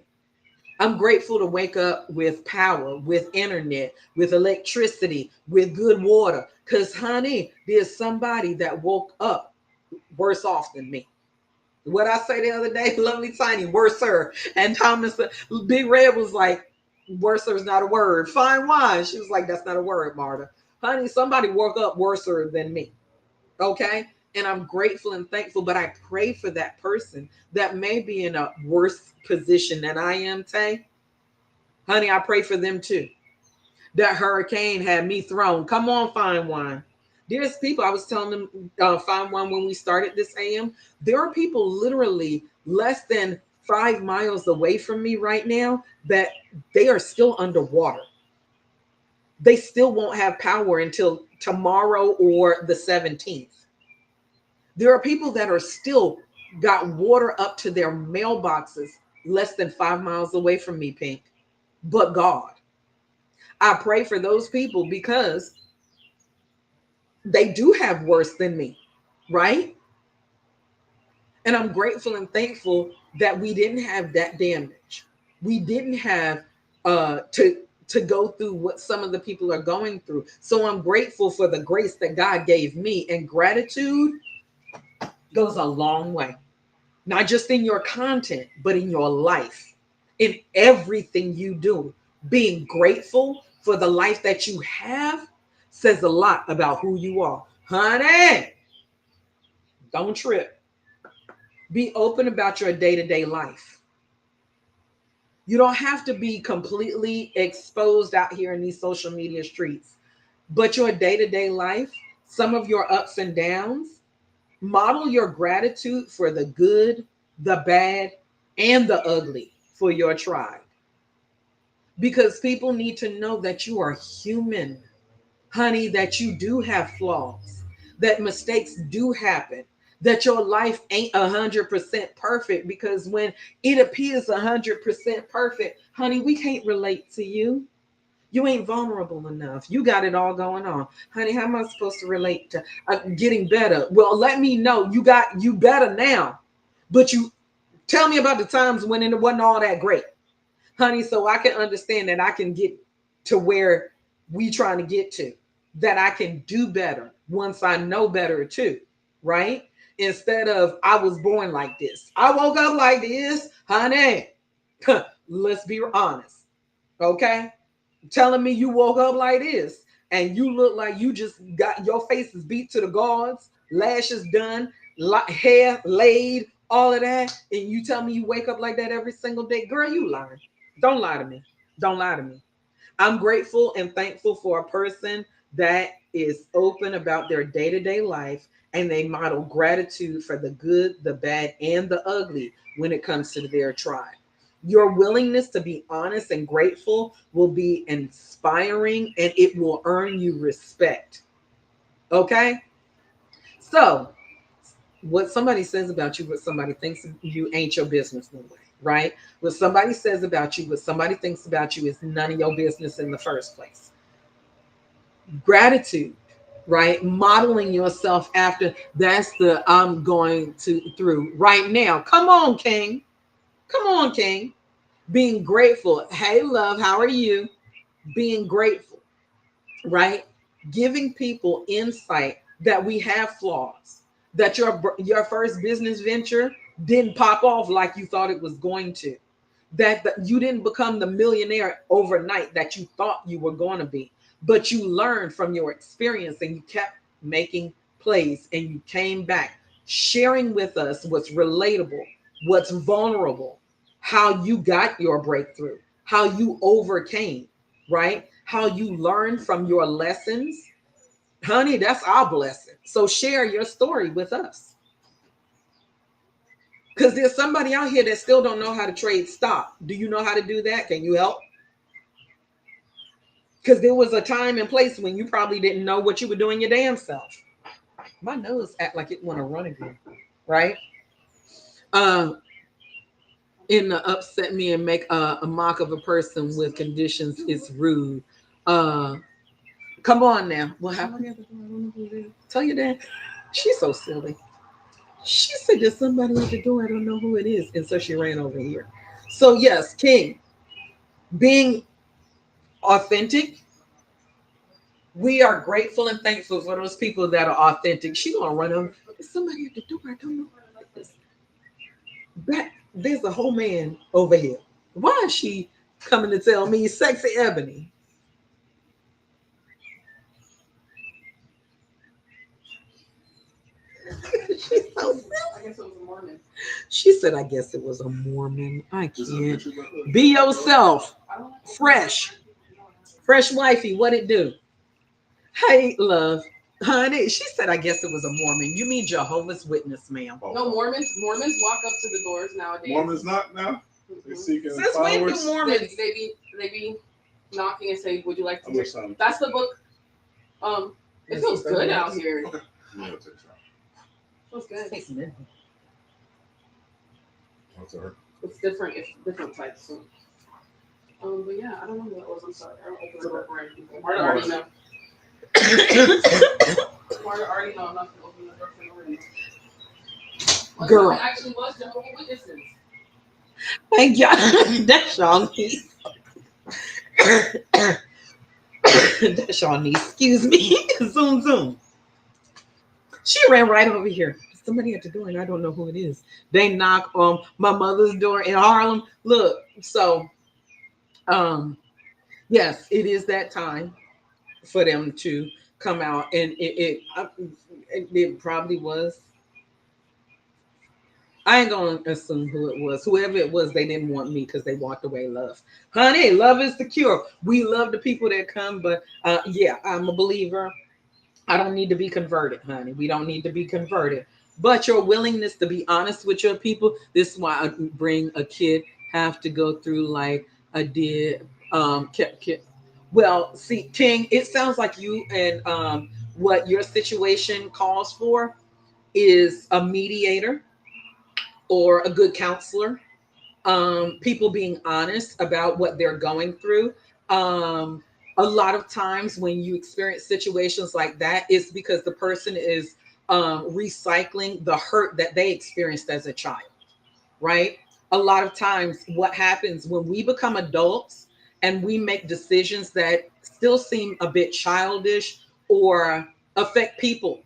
I'm grateful to wake up with power, with internet, with electricity, with good water. Because, honey, there's somebody that woke up worse off than me. What I say the other day, lovely Tiny, worser. And Thomas, Big Red was like, worser is not a word. Fine wine. She was like, that's not a word, Marta. Honey, somebody woke up worser than me. Okay. And I'm grateful and thankful, but I pray for that person that may be in a worse position than I am, Tay. Honey, I pray for them too. That hurricane had me thrown. Come on, fine wine. There's people, I was telling them, fine wine, when we started this AM, there are people literally less than 5 miles away from me right now that they are still underwater. They still won't have power until tomorrow or the 17th. There are people that are still got water up to their mailboxes less than 5 miles away from me, Pink. But God, I pray for those people because they do have worse than me, right? And I'm grateful and thankful that we didn't have that damage. We didn't have to go through what some of the people are going through. So I'm grateful for the grace that God gave me, and gratitude goes a long way. Not just in your content, but in your life, in everything you do. Being grateful for the life that you have says a lot about who you are. Honey, don't trip. Be open about your day to day life. You don't have to be completely exposed out here in these social media streets, but your day to day life, some of your ups and downs, model your gratitude for the good, the bad, and the ugly for your tribe. Because people need to know that you are human, honey, that you do have flaws, that mistakes do happen, that your life ain't 100% perfect, because when it appears 100% perfect, honey, we can't relate to you. You ain't vulnerable enough. You got it all going on. Honey, how am I supposed to relate to getting better? Well, let me know. You better now. But you tell me about the times when it wasn't all that great. Honey, so I can understand that I can get to where we trying to get to. That I can do better once I know better too. Right? Instead of I was born like this. I woke up like this, honey. Let's be honest. Okay? Telling me you woke up like this and you look like you just got your face is beat to the guards, lashes done, hair laid, all of that, and you tell me you wake up like that every single day. Girl, you lying. Don't lie to me. Don't lie to me. I'm grateful and thankful for a person that is open about their day-to-day life, and they model gratitude for the good, the bad, and the ugly when it comes to their tribe. Your willingness to be honest and grateful will be inspiring, and it will earn you respect. Okay? So, what somebody says about you, what somebody thinks of you, ain't your business no way, right? What somebody says about you, what somebody thinks about you, is none of your business in the first place. Gratitude, right? Modeling yourself after, that's the I'm going to through right now. Come on, King. Come on, King. Being grateful. Hey, love, how are you? Being grateful, right? Giving people insight that we have flaws, that your first business venture didn't pop off like you thought it was going to, that you didn't become the millionaire overnight that you thought you were going to be, but you learned from your experience and you kept making plays and you came back sharing with us what's relatable, what's vulnerable, how you got your breakthrough, how you overcame, right? How you learned from your lessons. Honey, that's our blessing. So share your story with us. Because there's somebody out here that still don't know how to trade stock. Do you know how to do that? Can you help? Because there was a time and place when you probably didn't know what you were doing your damn self. My nose act like it want to run again, right? Um, and upset me and make a mock of a person with conditions is rude. Uh, Come on now. Well, how long have I don't know who it is. Tell your dad. She's so silly. She said there's somebody at the door. I don't know who it is. And so she ran over here. So yes, King, being authentic. We are grateful and thankful for those people that are authentic. She gonna run over. There's somebody at the door. I don't know who it is. There's a whole man over here. Why is she coming to tell me, sexy Ebony? She's so silly. I guess it was a Mormon. She said, I guess it was a Mormon. I can't. Be yourself. Fresh. Fresh wifey, what it do? Hey, love. Honey, she said, I guess it was a Mormon. You mean Jehovah's Witness, ma'am. No, Mormons walk up to the doors nowadays. Mormons not now? They seeking Since when do followers? Mormons? They be knocking and say, would you like to hear? That's the book. It feels good out here. Okay. Yeah, take a shot. Feels good. Take some in. What's her? It's different. It's different types. So. But yeah, I don't know who that was. I'm sorry. I don't open the door for anything. Marta already know. Marta already know I'm not gonna open the door for nobody. Girl. It actually was Jehovah's Witnesses. Thank y'all. That's y'all niece. That's y'all niece. Excuse me. Zoom, zoom. She ran right over here. Somebody at the door, and I don't know who it is. They knock on my mother's door in Harlem. Look, so yes, it is that time for them to come out, and it probably was. I ain't gonna assume who it was. Whoever it was, they didn't want me because they walked away. Love, honey, love is the cure. We love the people that come, but yeah, I'm a believer. I don't need to be converted, honey. We don't need to be converted. But your willingness to be honest with your people. This is why I bring a kid have to go through like I did. Well, see, King, it sounds like you and what your situation calls for. is a mediator or a good counselor. People being honest about what they're going through. A lot of times when you experience situations like that, it's because the person is recycling the hurt that they experienced as a child, right? A lot of times, what happens when we become adults and we make decisions that still seem a bit childish or affect people,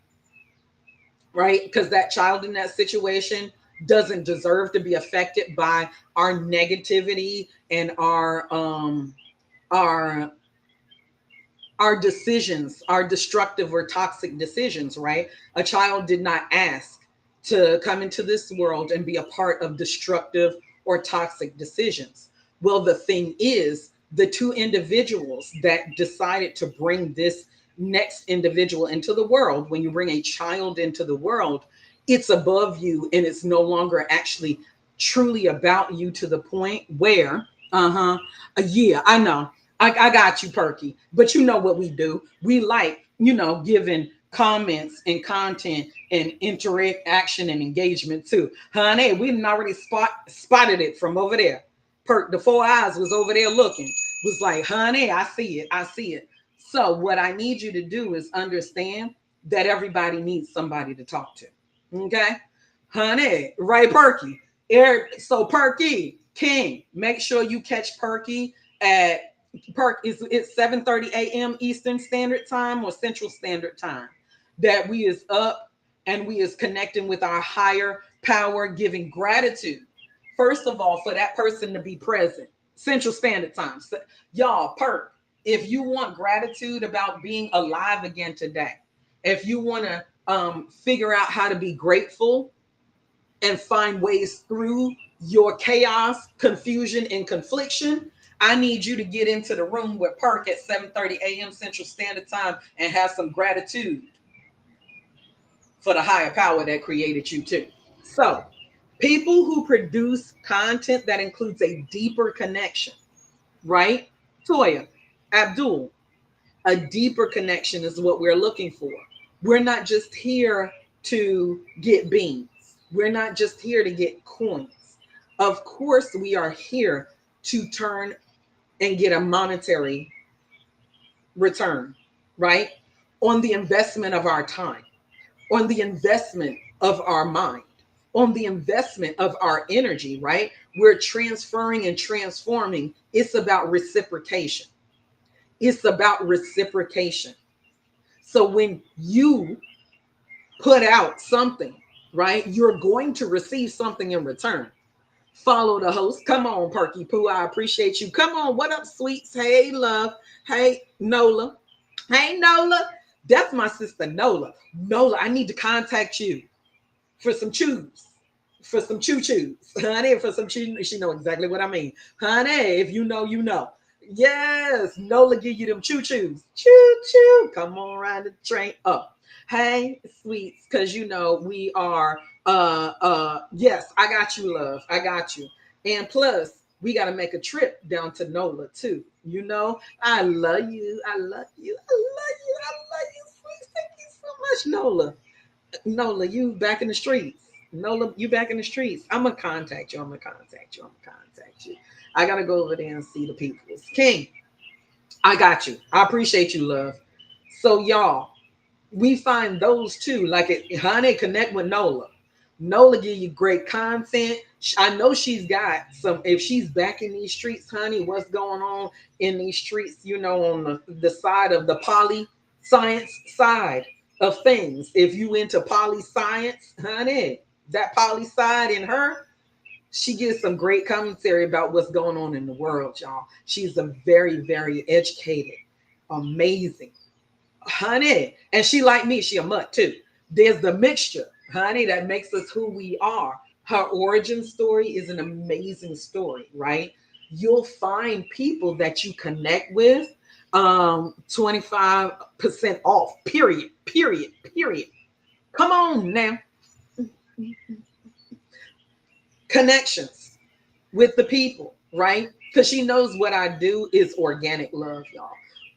right? Because that child in that situation doesn't deserve to be affected by our negativity and our our decisions, our destructive or toxic decisions, right? A child did not ask to come into this world and be a part of destructive or toxic decisions. Well, the thing is, the two individuals that decided to bring this next individual into the world, when you bring a child into the world, it's above you and it's no longer actually truly about you to the point where, yeah, I know. I got you, Perky. But you know what we do? We like, giving comments and content and interaction and engagement too. Honey, we didn't already spotted it from over there. Perk, the four eyes was over there looking. Was like, honey, I see it. I see it. So what I need you to do is understand that everybody needs somebody to talk to. Okay? Honey, right, Perky. So Perky, King, make sure you catch Perky at it's 7:30 a.m. Eastern Standard Time or Central Standard Time. That we is up and we is connecting with our higher power, giving gratitude. First of all, for that person to be present. Central Standard Time. So, y'all, Perk, if you want gratitude about being alive again today, if you want to figure out how to be grateful and find ways through your chaos, confusion, and confliction, I need you to get into the room with Perk at 7:30 a.m. Central Standard Time and have some gratitude for the higher power that created you too. So, people who produce content that includes a deeper connection, right? Toya, Abdul, a deeper connection is what we're looking for. We're not just here to get beans. We're not just here to get coins. Of course, we are here to turn and get a monetary return, right? On the investment of our time, on the investment of our mind, on the investment of our energy, right? We're transferring and transforming. It's about reciprocation. It's about reciprocation. So when you put out something, right, you're going to receive something in return. Follow the host. Come on, Perky Poo. I appreciate you. Come on. What up, sweets? Hey, love. Hey, Nola. Hey, Nola. That's my sister, Nola. Nola, I need to contact you for some chews. For some choo-choos. Honey, for some chew. She know exactly what I mean. Honey, if you know, you know. Yes, Nola give you them choo-choos. Choo-choo. Come on, ride the train up. Hey, sweets, because we are yes, I got you, love. I got you. And plus, we got to make a trip down to Nola too. I love you. I love you. I love you. I love you, sweets. Thank you so much, Nola. Nola, you back in the streets. Nola, you back in the streets. I'm gonna contact you. I'm gonna contact you. I'm gonna contact you. I gotta go over there and see the peoples. King, I got you. I appreciate you, love. So y'all, we find those two. Like honey, connect with Nola. Nola give you great content. I know she's got some. If she's back in these streets, honey, what's going on in these streets? On the side of the poly science side of things. If you into poly science, honey, that poly side in her, she gives some great commentary about what's going on in the world, y'all. She's a very, very educated, amazing honey. And she like me, she a mutt too. There's the mixture, honey, that makes us who we are. Her origin story is an amazing story, right? You'll find people that you connect with 25% off, period. Come on now. Connections with the people, right? Because she knows what I do is organic love, y'all.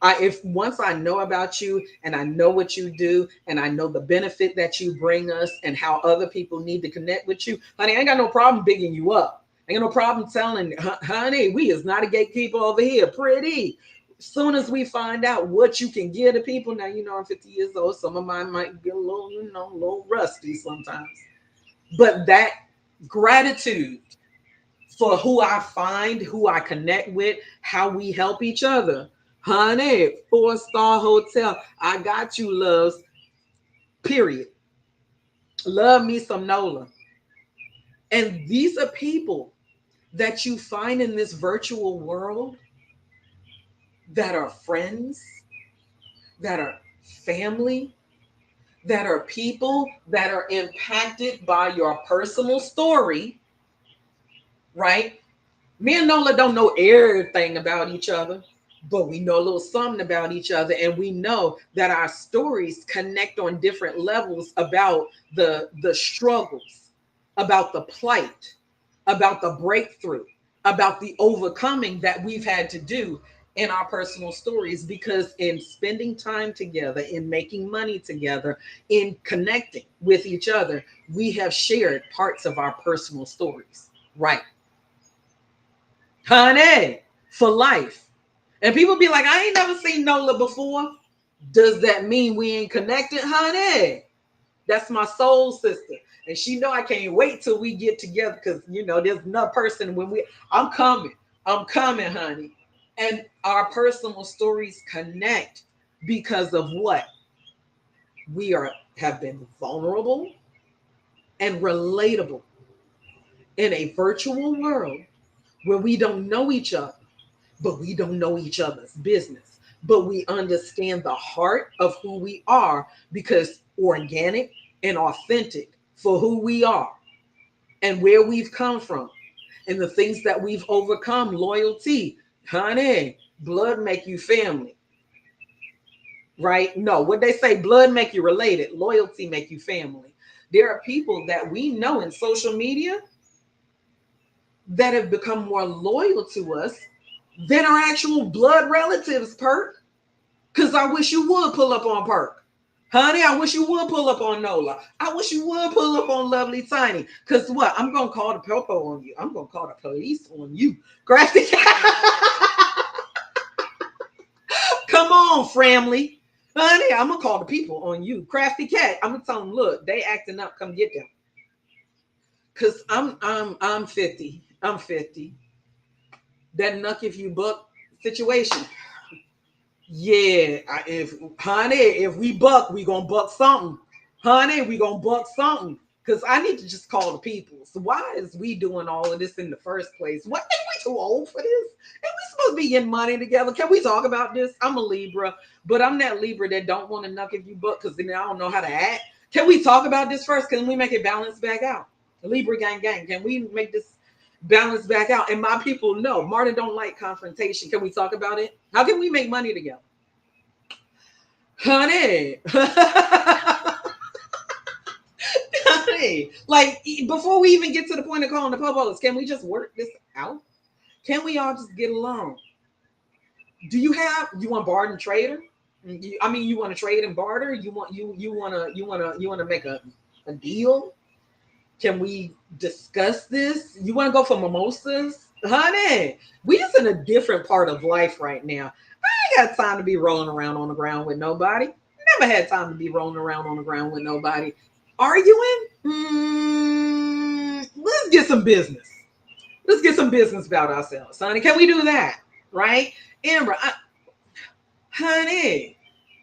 If once I know about you and I know what you do and I know the benefit that you bring us and how other people need to connect with you, honey, I ain't got no problem bigging you up. I ain't got no problem telling, honey, we is not a gatekeeper over here. Pretty. Soon as we find out what you can give to people, now you know I'm 50 years old. Some of mine might get a little, a little rusty sometimes. But that gratitude for who I find, who I connect with, how we help each other. Honey, 4-star hotel. I got you, loves. Period. Love me some Nola. And these are people that you find in this virtual world that are friends, that are family, that are people that are impacted by your personal story, right? Me and Nola don't know everything about each other, but we know a little something about each other, and we know that our stories connect on different levels about the struggles, about the plight, about the breakthrough, about the overcoming that we've had to do in our personal stories, because in spending time together, in making money together, in connecting with each other, we have shared parts of our personal stories, right? Honey, for life. And people be like, I ain't never seen Nola before. Does that mean we ain't connected? Honey, that's my soul sister. And she know I can't wait till we get together, because there's another person when I'm coming. I'm coming, honey. And our personal stories connect because of what? We have been vulnerable and relatable in a virtual world where we don't know each other, but we don't know each other's business. But we understand the heart of who we are, because organic and authentic for who we are and where we've come from and the things that we've overcome. Loyalty, honey, blood make you family, right? No, what they say, blood make you related, loyalty make you family. There are people that we know in social media that have become more loyal to us than our actual blood relatives, Perk. Because I wish you would pull up on Perk. Honey, I wish you would pull up on Nola. I wish you would pull up on Lovely Tiny. Because what? I'm going to call the popo on you. I'm going to call the police on you. Crafty Cat. Come on, family. Honey, I'm going to call the people on you. Crafty Cat. I'm going to tell them, look, they acting up. Come get them. Because I'm 50. I'm 50. That knuck if you buck situation. Yeah, if we buck, we gonna buck something. Honey, we gonna buck something. Cause I need to just call the people. So why is we doing all of this in the first place? What, think we too old for this? And we supposed to be getting money together. Can we talk about this? I'm a Libra, but I'm that Libra that don't want to knuck if you buck, because then I don't know how to act. Can we talk about this first? Can we make it balance back out? Libra gang. Can we make this balance back out? And my people know Marta don't like confrontation. Can we talk about it? How can we make money together? Honey. Honey. Like, before we even get to the point of calling the popos, can we just work this out? Can we all just get along? You want barter and trader? You want to trade and barter? You want to make a deal? Can we discuss this? You want to go for mimosas? Honey, we just in a different part of life right now. I ain't got time to be rolling around on the ground with nobody. Never had time to be rolling around on the ground with nobody. Arguing? Let's get some business. Let's get some business about ourselves, honey. Can we do that? Right? Amber, honey,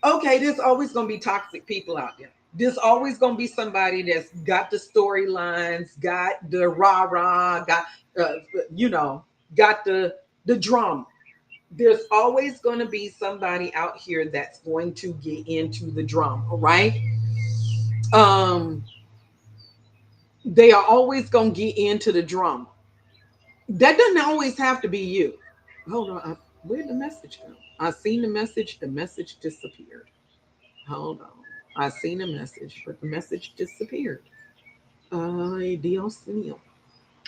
okay, there's always going to be toxic people out there. There's always going to be somebody that's got the storylines, got the rah-rah, got the drama. There's always going to be somebody out here that's going to get into the drama, right? They are always going to get into the drama. That doesn't always have to be you. Hold on, where'd the message go? I seen the message disappeared. Hold on. I seen a message, but the message disappeared. Dios mío.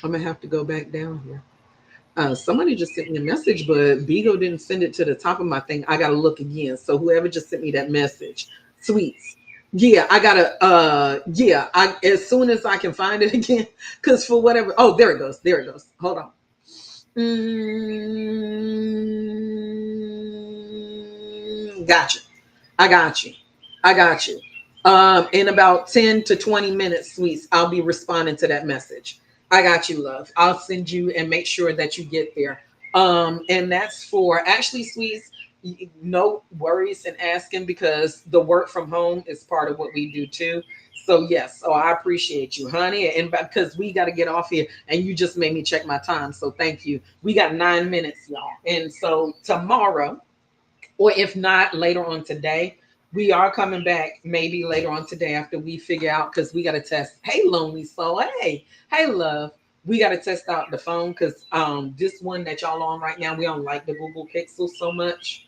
I'm gonna have to go back down here. Somebody just sent me a message, but Bigo didn't send it to the top of my thing. I gotta look again. So whoever just sent me that message, sweets. Yeah, I gotta yeah, I as soon as I can find it again, because for whatever there it goes. There it goes. Hold on. Gotcha. I got you. I got you. In about 10 to 20 minutes, sweets, I'll be responding to that message. I got you, love. I'll send you and make sure that you get there. And that's for actually, sweets, no worries in asking because the work from home is part of what we do too. So yes, so I appreciate you, honey, and because we got to get off here, and you just made me check my time. So thank you. We got 9 minutes, y'all, and so tomorrow or if not later on today, we are coming back maybe later on today after we figure out because we got to test. Hey, lonely soul. Hey, love. We got to test out the phone because this one that y'all on right now, we don't like the Google Pixel so much.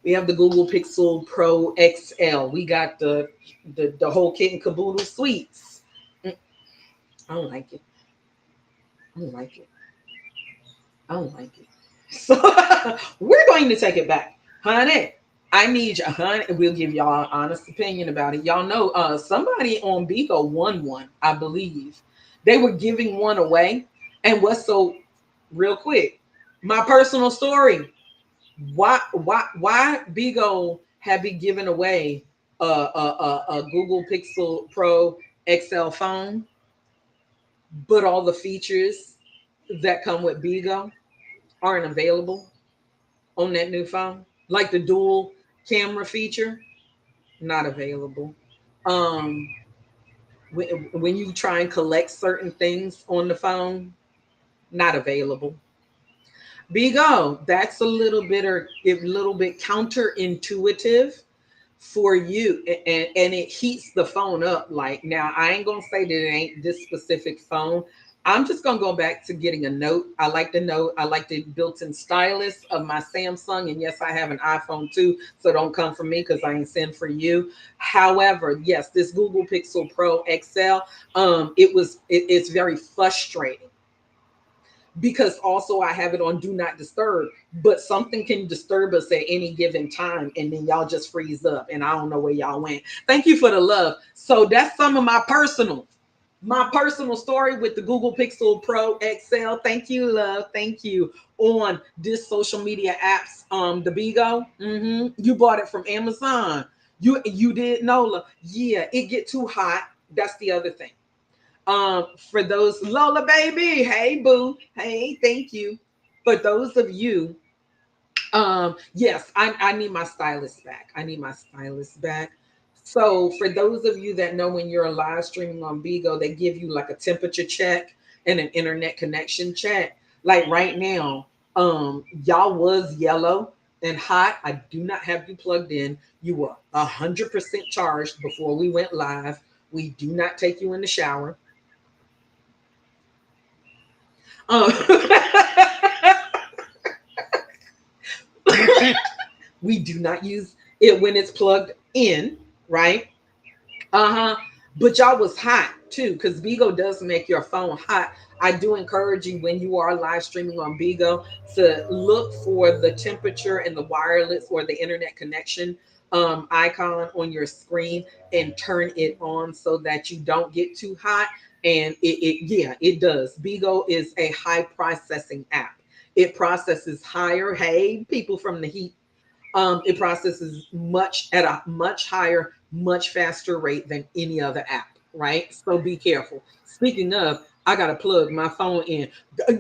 We have the Google Pixel Pro XL. We got the whole kit and caboodle suites. I don't like it. I don't like it. I don't like it. So we're going to take it back, honey. I need you, honey. We'll give y'all an honest opinion about it. Y'all know, somebody on Bigo won one, I believe. They were giving one away, and what's so real quick? My personal story. Why Bigo have been giving away a Google Pixel Pro XL phone, but all the features that come with Bigo aren't available on that new phone, like the dual camera feature, not available. Um, when you try and collect certain things on the phone, not available. Bigo, that's a little bit counterintuitive for you, and it heats the phone up. Like now, I ain't gonna say that it ain't this specific phone. I'm just gonna go back to getting a note. I like the note. I like the built-in stylus of my Samsung, and yes, I have an iPhone too. So don't come for me because I ain't send for you. However, yes, this Google Pixel Pro XL, it's very frustrating because also I have it on do not disturb, but something can disturb us at any given time and then y'all just freeze up and I don't know where y'all went. Thank you for the love. So that's some of my personal story with the Google Pixel Pro XL. Thank you, love. Thank you. On this social media apps, the Bigo. You bought it from Amazon. You did, Nola. Yeah, it get too hot. That's the other thing. For those Lola baby, hey boo, hey, thank you. For those of you, yes, I need my stylist back. I need my stylist back. So for those of you that know when you're live streaming on Bigo, they give you like a temperature check and an internet connection check. Like right now, y'all was yellow and hot. I do not have you plugged in. You were 100% charged before we went live. We do not take you in the shower. Um, we do not use it when it's plugged in, right? Uh-huh. But y'all was hot too, because Bigo does make your phone hot. I do encourage you when you are live streaming on Bigo to look for the temperature and the wireless or the internet connection icon on your screen and turn it on so that you don't get too hot. And yeah, it does. Bigo is a high processing app. It processes higher. Hey, people from the heat, it processes much at a much higher, much faster rate than any other app, right? So be careful. Speaking of, I gotta plug my phone in.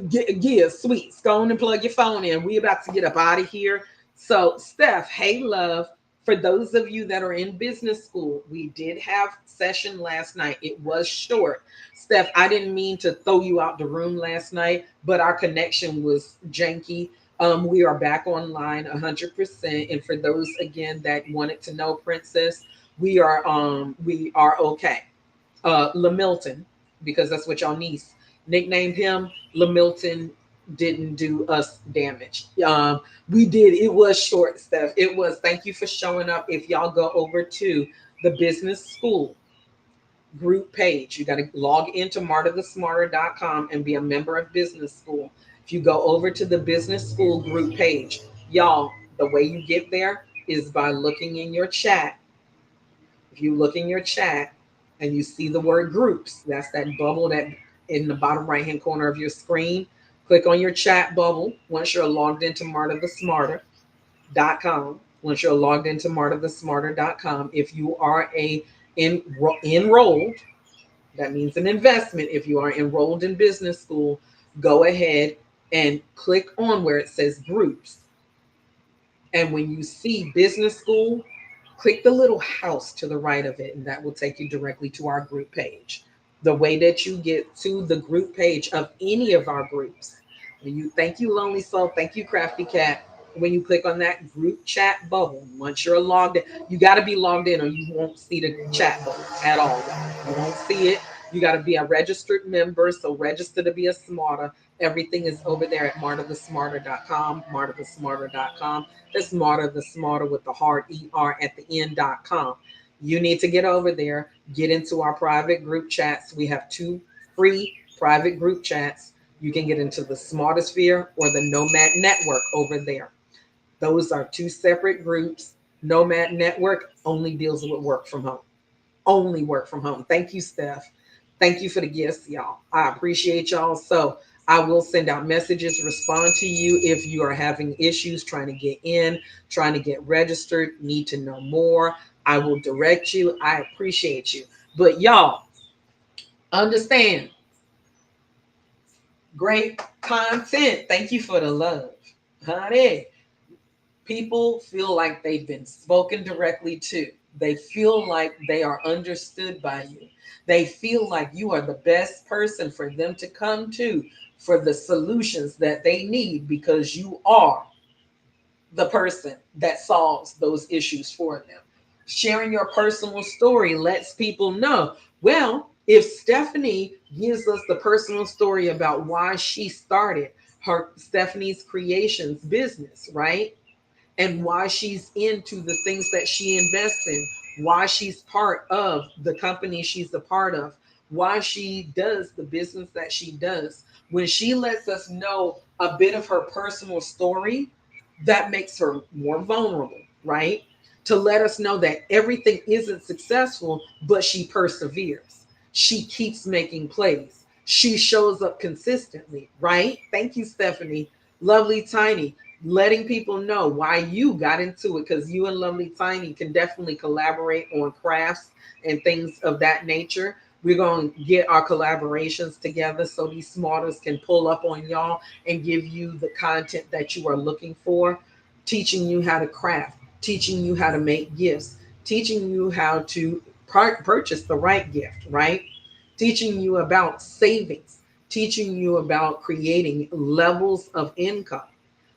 Yeah, sweet. Go on and plug your phone in. We about to get up out of here. So, Steph, hey, love. For those of you that are in business school, we did have session last night. It was short. Steph, I didn't mean to throw you out the room last night, but our connection was janky. We are back online 100%. And for those again that wanted to know, Princess, we are okay. Lamilton, because that's what y'all niece nicknamed him. Lamilton didn't do us damage. We did. It was short stuff. It was. Thank you for showing up. If y'all go over to the business school group page, you got to log into martathesmarter.com and be a member of business school. If you go over to the business school group page, y'all, the way you get there is by looking in your chat. If you look in your chat and you see the word groups, that's that bubble that in the bottom right hand corner of your screen. Click on your chat bubble once you're logged into martathesmarter.com. Once you're logged into martathesmarter.com, if you are enrolled, that means an investment. If you are enrolled in business school, go ahead and click on where it says groups. And when you see business school, click the little house to the right of it, and that will take you directly to our group page. The way that you get to the group page of any of our groups, and you thank you, Lonely Soul, thank you, Crafty Cat. When you click on that group chat bubble, once you're logged in, you got to be logged in or you won't see the chat bubble at all. You won't see it. You got to be a registered member. So register to be a smarter. Everything is over there at martathesmarter.com, martathesmarter.com. That's Marta the Smarter with the hard ER at the end.com. You need to get over there, get into our private group chats. We have 2 free private group chats. You can get into the Smartosphere or the Nomad Network over there. Those are 2 separate groups. Nomad Network only deals with work from home. Only work from home. Thank you, Steph. Thank you for the gifts, y'all. I appreciate y'all. So I will send out messages, respond to you if you are having issues trying to get in, trying to get registered, need to know more. I will direct you. I appreciate you. But y'all, understand, great content. Thank you for the love. Honey, people feel like they've been spoken directly to. They feel like they are understood by you. They feel like you are the best person for them to come to for the solutions that they need because you are the person that solves those issues for them. Sharing your personal story lets people know, well, if Stephanie gives us the personal story about why she started her Stephanie's Creations business, right? And why she's into the things that she invests in, why she's part of the company she's a part of, why she does the business that she does. When she lets us know a bit of her personal story, that makes her more vulnerable, right? To let us know that everything isn't successful, but she perseveres. She keeps making plays. She shows up consistently, right? Thank you, Stephanie. Lovely Tiny, letting people know why you got into it, because you and Lovely Tiny can definitely collaborate on crafts and things of that nature. We're going to get our collaborations together so these smarters can pull up on y'all and give you the content that you are looking for, teaching you how to craft, teaching you how to make gifts, teaching you how to purchase the right gift, right? Teaching you about savings, teaching you about creating levels of income.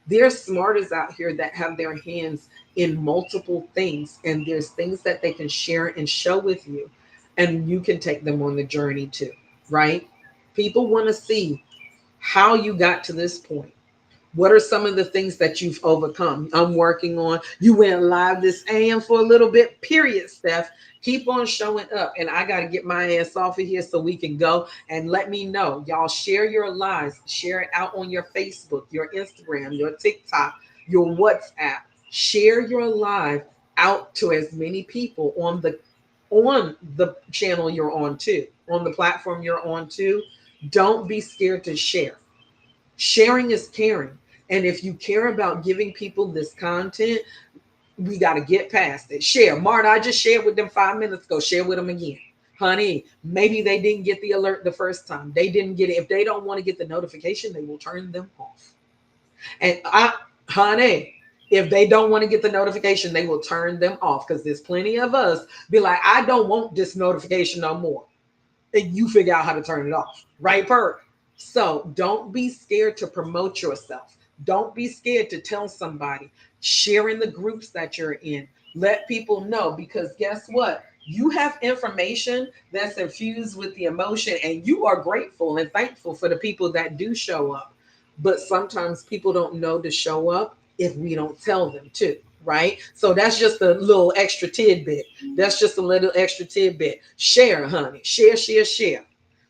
There's smarters out here that have their hands in multiple things, and there's things that they can share and show with you, and you can take them on the journey too, right? People want to see how you got to this point. What are some of the things that you've overcome? I'm working on. You went live this AM for a little bit, period, Steph. Keep on showing up. And I got to get my ass off of here so we can go, and let me know. Y'all share your lives. Share it out on your Facebook, your Instagram, your TikTok, your WhatsApp. Share your live out to as many people on the channel you're on too, on the platform you're on too. Don't be scared to share. Sharing is caring. And if you care about giving people this content, we got to get past it. Share. Marta, I just shared with them 5 minutes ago. Share with them again. Honey, maybe they didn't get the alert the first time. They didn't get it. If they don't want to get the notification, they will turn them off. And honey, if they don't want to get the notification, they will turn them off, because there's plenty of us be like, I don't want this notification no more. And you figure out how to turn it off. Right, Perk? So don't be scared to promote yourself. Don't be scared to tell somebody. Share in the groups that you're in. Let people know, because guess what? You have information that's infused with the emotion, and you are grateful and thankful for the people that do show up. But sometimes people don't know to show up if we don't tell them to, right? So that's just a little extra tidbit. That's just a little extra tidbit. Share, honey. Share, share, share.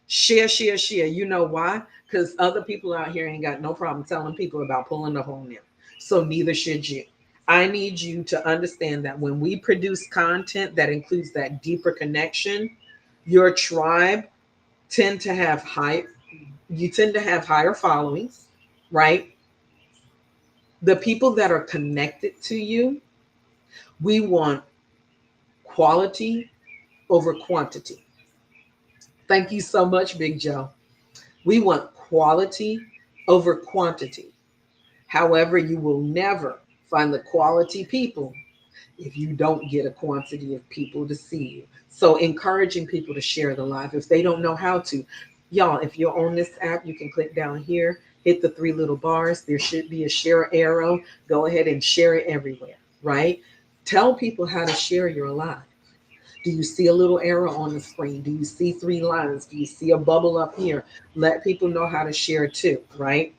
Share, share, share. You know why? because other people out here ain't got no problem telling people about pulling the hole in. So neither should you. I need you to understand that when we produce content that includes that deeper connection, your tribe tend to have high you tend to have higher followings, right? The people that are connected to you, we want quality over quantity. Thank you so much, Big Joe. We want quality over quantity. However, you will never find the quality people if you don't get a quantity of people to see you. So, encouraging people to share the live if they don't know how to. Y'all, if you're on this app, you can click down here, hit the three little bars. There should be a share arrow. Go ahead and share it everywhere, right? Tell people how to share your live. Do you see a little arrow on the screen? Do you see three lines? Do you see a bubble up here? Let people know how to share too, right?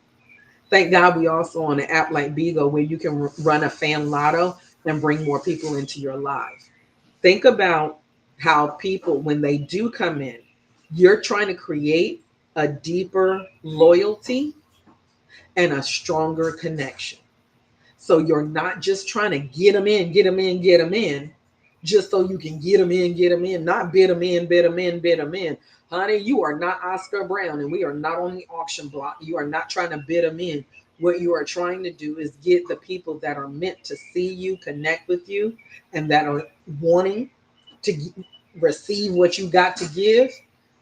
Thank God we also on an app like Bigo where you can run a fan lotto and bring more people into your live. Think about how people, when they do come in, you're trying to create a deeper loyalty and a stronger connection. So you're not just trying to get them in, get them in, get them in, just so you can get them in, not bid them in, bid them in, bid them in. Honey, you are not Oscar Brown and we are not on the auction block. You are not trying to bid them in. What you are trying to do is get the people that are meant to see you, connect with you, and that are wanting to receive what you got to give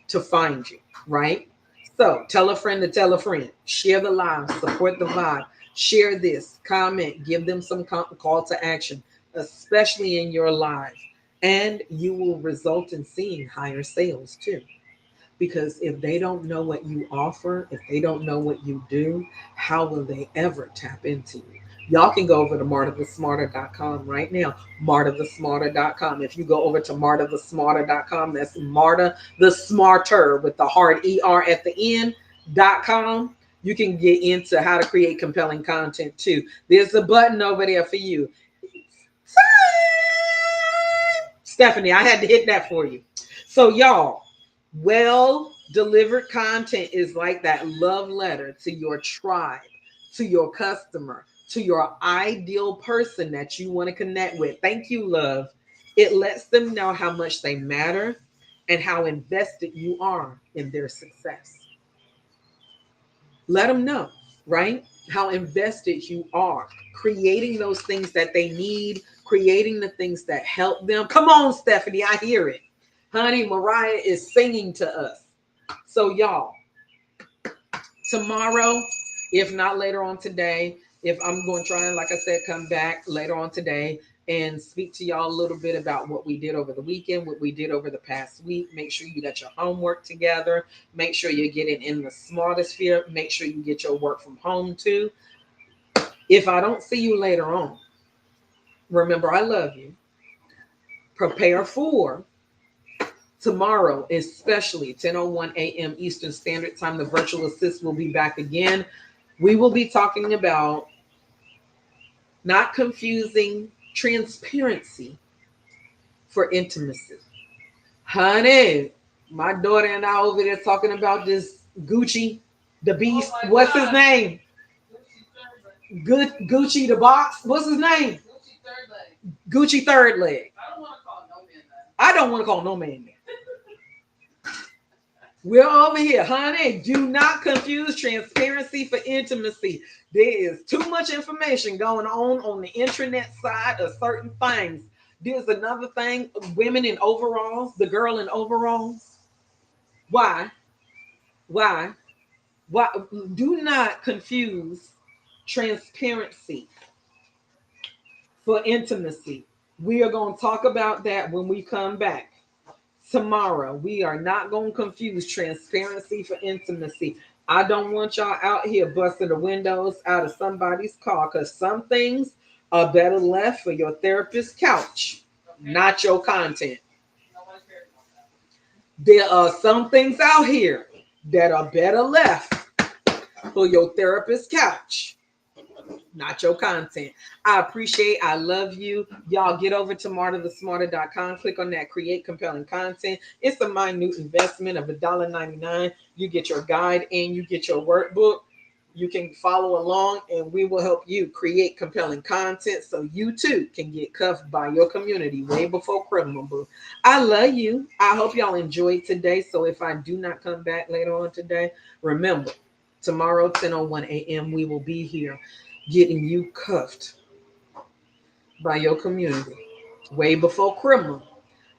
to find you, right? So tell a friend to tell a friend, share the live, support the vibe, share this, comment, give them some call to action, especially in your live. And you will result in seeing higher sales too. Because if they don't know what you offer, if they don't know what you do, how will they ever tap into you? Y'all can go over to martathesmarter.com right now. Martathesmarter.com. If you go over to martathesmarter.com, that's Marta the Smarter with the hard ER at the end.com. You can get into how to create compelling content too. There's a button over there for you. Stephanie, I had to hit that for you. So, y'all, well delivered content is like that love letter to your tribe, to your customer, to your ideal person that you want to connect with. Thank you, love. It lets them know how much they matter and how invested you are in their success. Let them know, right? How invested you are, creating those things that they need, creating the things that help them. Come on, Stephanie, I hear it. Honey, Mariah is singing to us. So, y'all, tomorrow, if not later on today, if I'm going to try and, like I said, come back later on today and speak to y'all a little bit about what we did over the weekend, what we did over the past week. Make sure you got your homework together. Make sure you're getting in the smartest sphere. Make sure you get your work from home too. If I don't see you later on, remember I love you. Prepare for tomorrow, especially 10:01 a.m. Eastern Standard Time. The virtual assist will be back again. We will be talking about not confusing transparency for intimacy. Honey, my daughter and I over there talking about this Gucci, the beast. Oh, what's his name? Good Gucci the box. What's his name? Gucci third leg. Gucci third leg. I don't want to call no man that. I don't want to call no man that. We're over here, honey. Do not confuse transparency for intimacy. There is too much information going on the internet side of certain things. There's another thing, women in overalls, the girl in overalls. Why? Why? Why? Do not confuse transparency for intimacy. We are going to talk about that when we come back tomorrow. We are not going to confuse transparency for intimacy. I don't want y'all out here busting the windows out of somebody's car because some things are better left for your therapist's couch, not your content. There are some things out here that are better left for your therapist's couch, not your content. I appreciate, I love you. Y'all get over to martathesmarter.com. Click on that create compelling content. It's a minute investment of $1.99. You get your guide and you get your workbook. You can follow along and we will help you create compelling content so you too can get cuffed by your community way before criminal boo. I love you. I hope y'all enjoyed today. So if I do not come back later on today, remember tomorrow 10:01 a.m. we will be here getting you cuffed by your community way before criminal,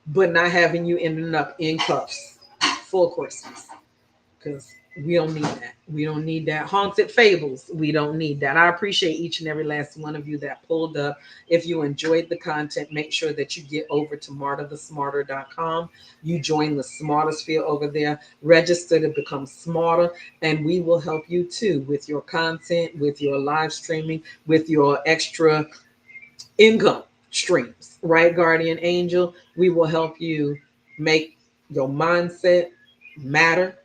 but not having you ending up in cuffs for Christmas. Because we don't need that. We don't need that. Haunted fables. We don't need that. I appreciate each and every last one of you that pulled up. If you enjoyed the content, make sure that you get over to martathesmarter.com. You join the smarter sphere over there. Register to become smarter, and we will help you too with your content, with your live streaming, with your extra income streams. Right, Guardian Angel? We will help you make your mindset matter.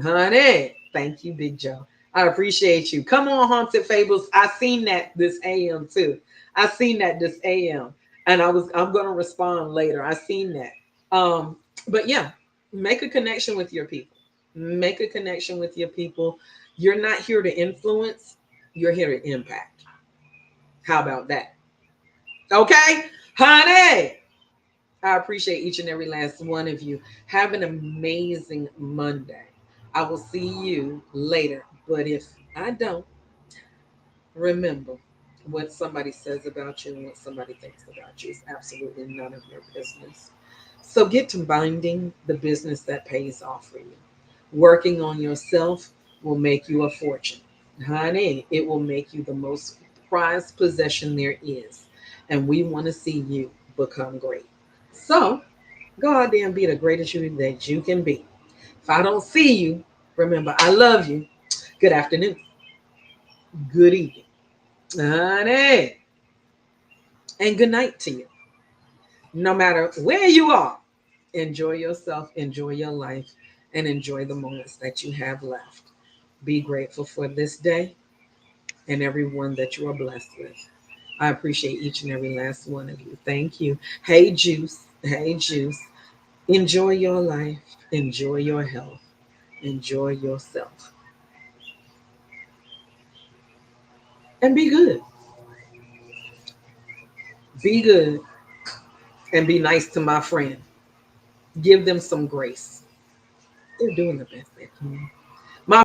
Honey, thank you, Big Joe. I appreciate you. Come on, Haunted Fables. I seen that this AM too. I seen that this AM, and I'm gonna respond later. I seen that. But yeah, make a connection with your people. Make a connection with your people. You're not here to influence. You're here to impact. How about that? Okay, honey. I appreciate each and every last one of you. Have an amazing Monday. I will see you later. But if I don't, remember what somebody says about you and what somebody thinks about you is absolutely none of your business. So get to minding the business that pays off for you. Working on yourself will make you a fortune. Honey, it will make you the most prized possession there is. And we want to see you become great. So go out there and be the greatest you that you can be. If I don't see you, remember, I love you. Good afternoon. Good evening. Honey. And good night to you. No matter where you are, enjoy yourself, enjoy your life, and enjoy the moments that you have left. Be grateful for this day and everyone that you are blessed with. I appreciate each and every last one of you. Thank you. Hey, Juice. Hey, Juice. Enjoy your life. Enjoy your health. Enjoy yourself. And be good. Be good and be nice to my friend. Give them some grace. They're doing the best they can.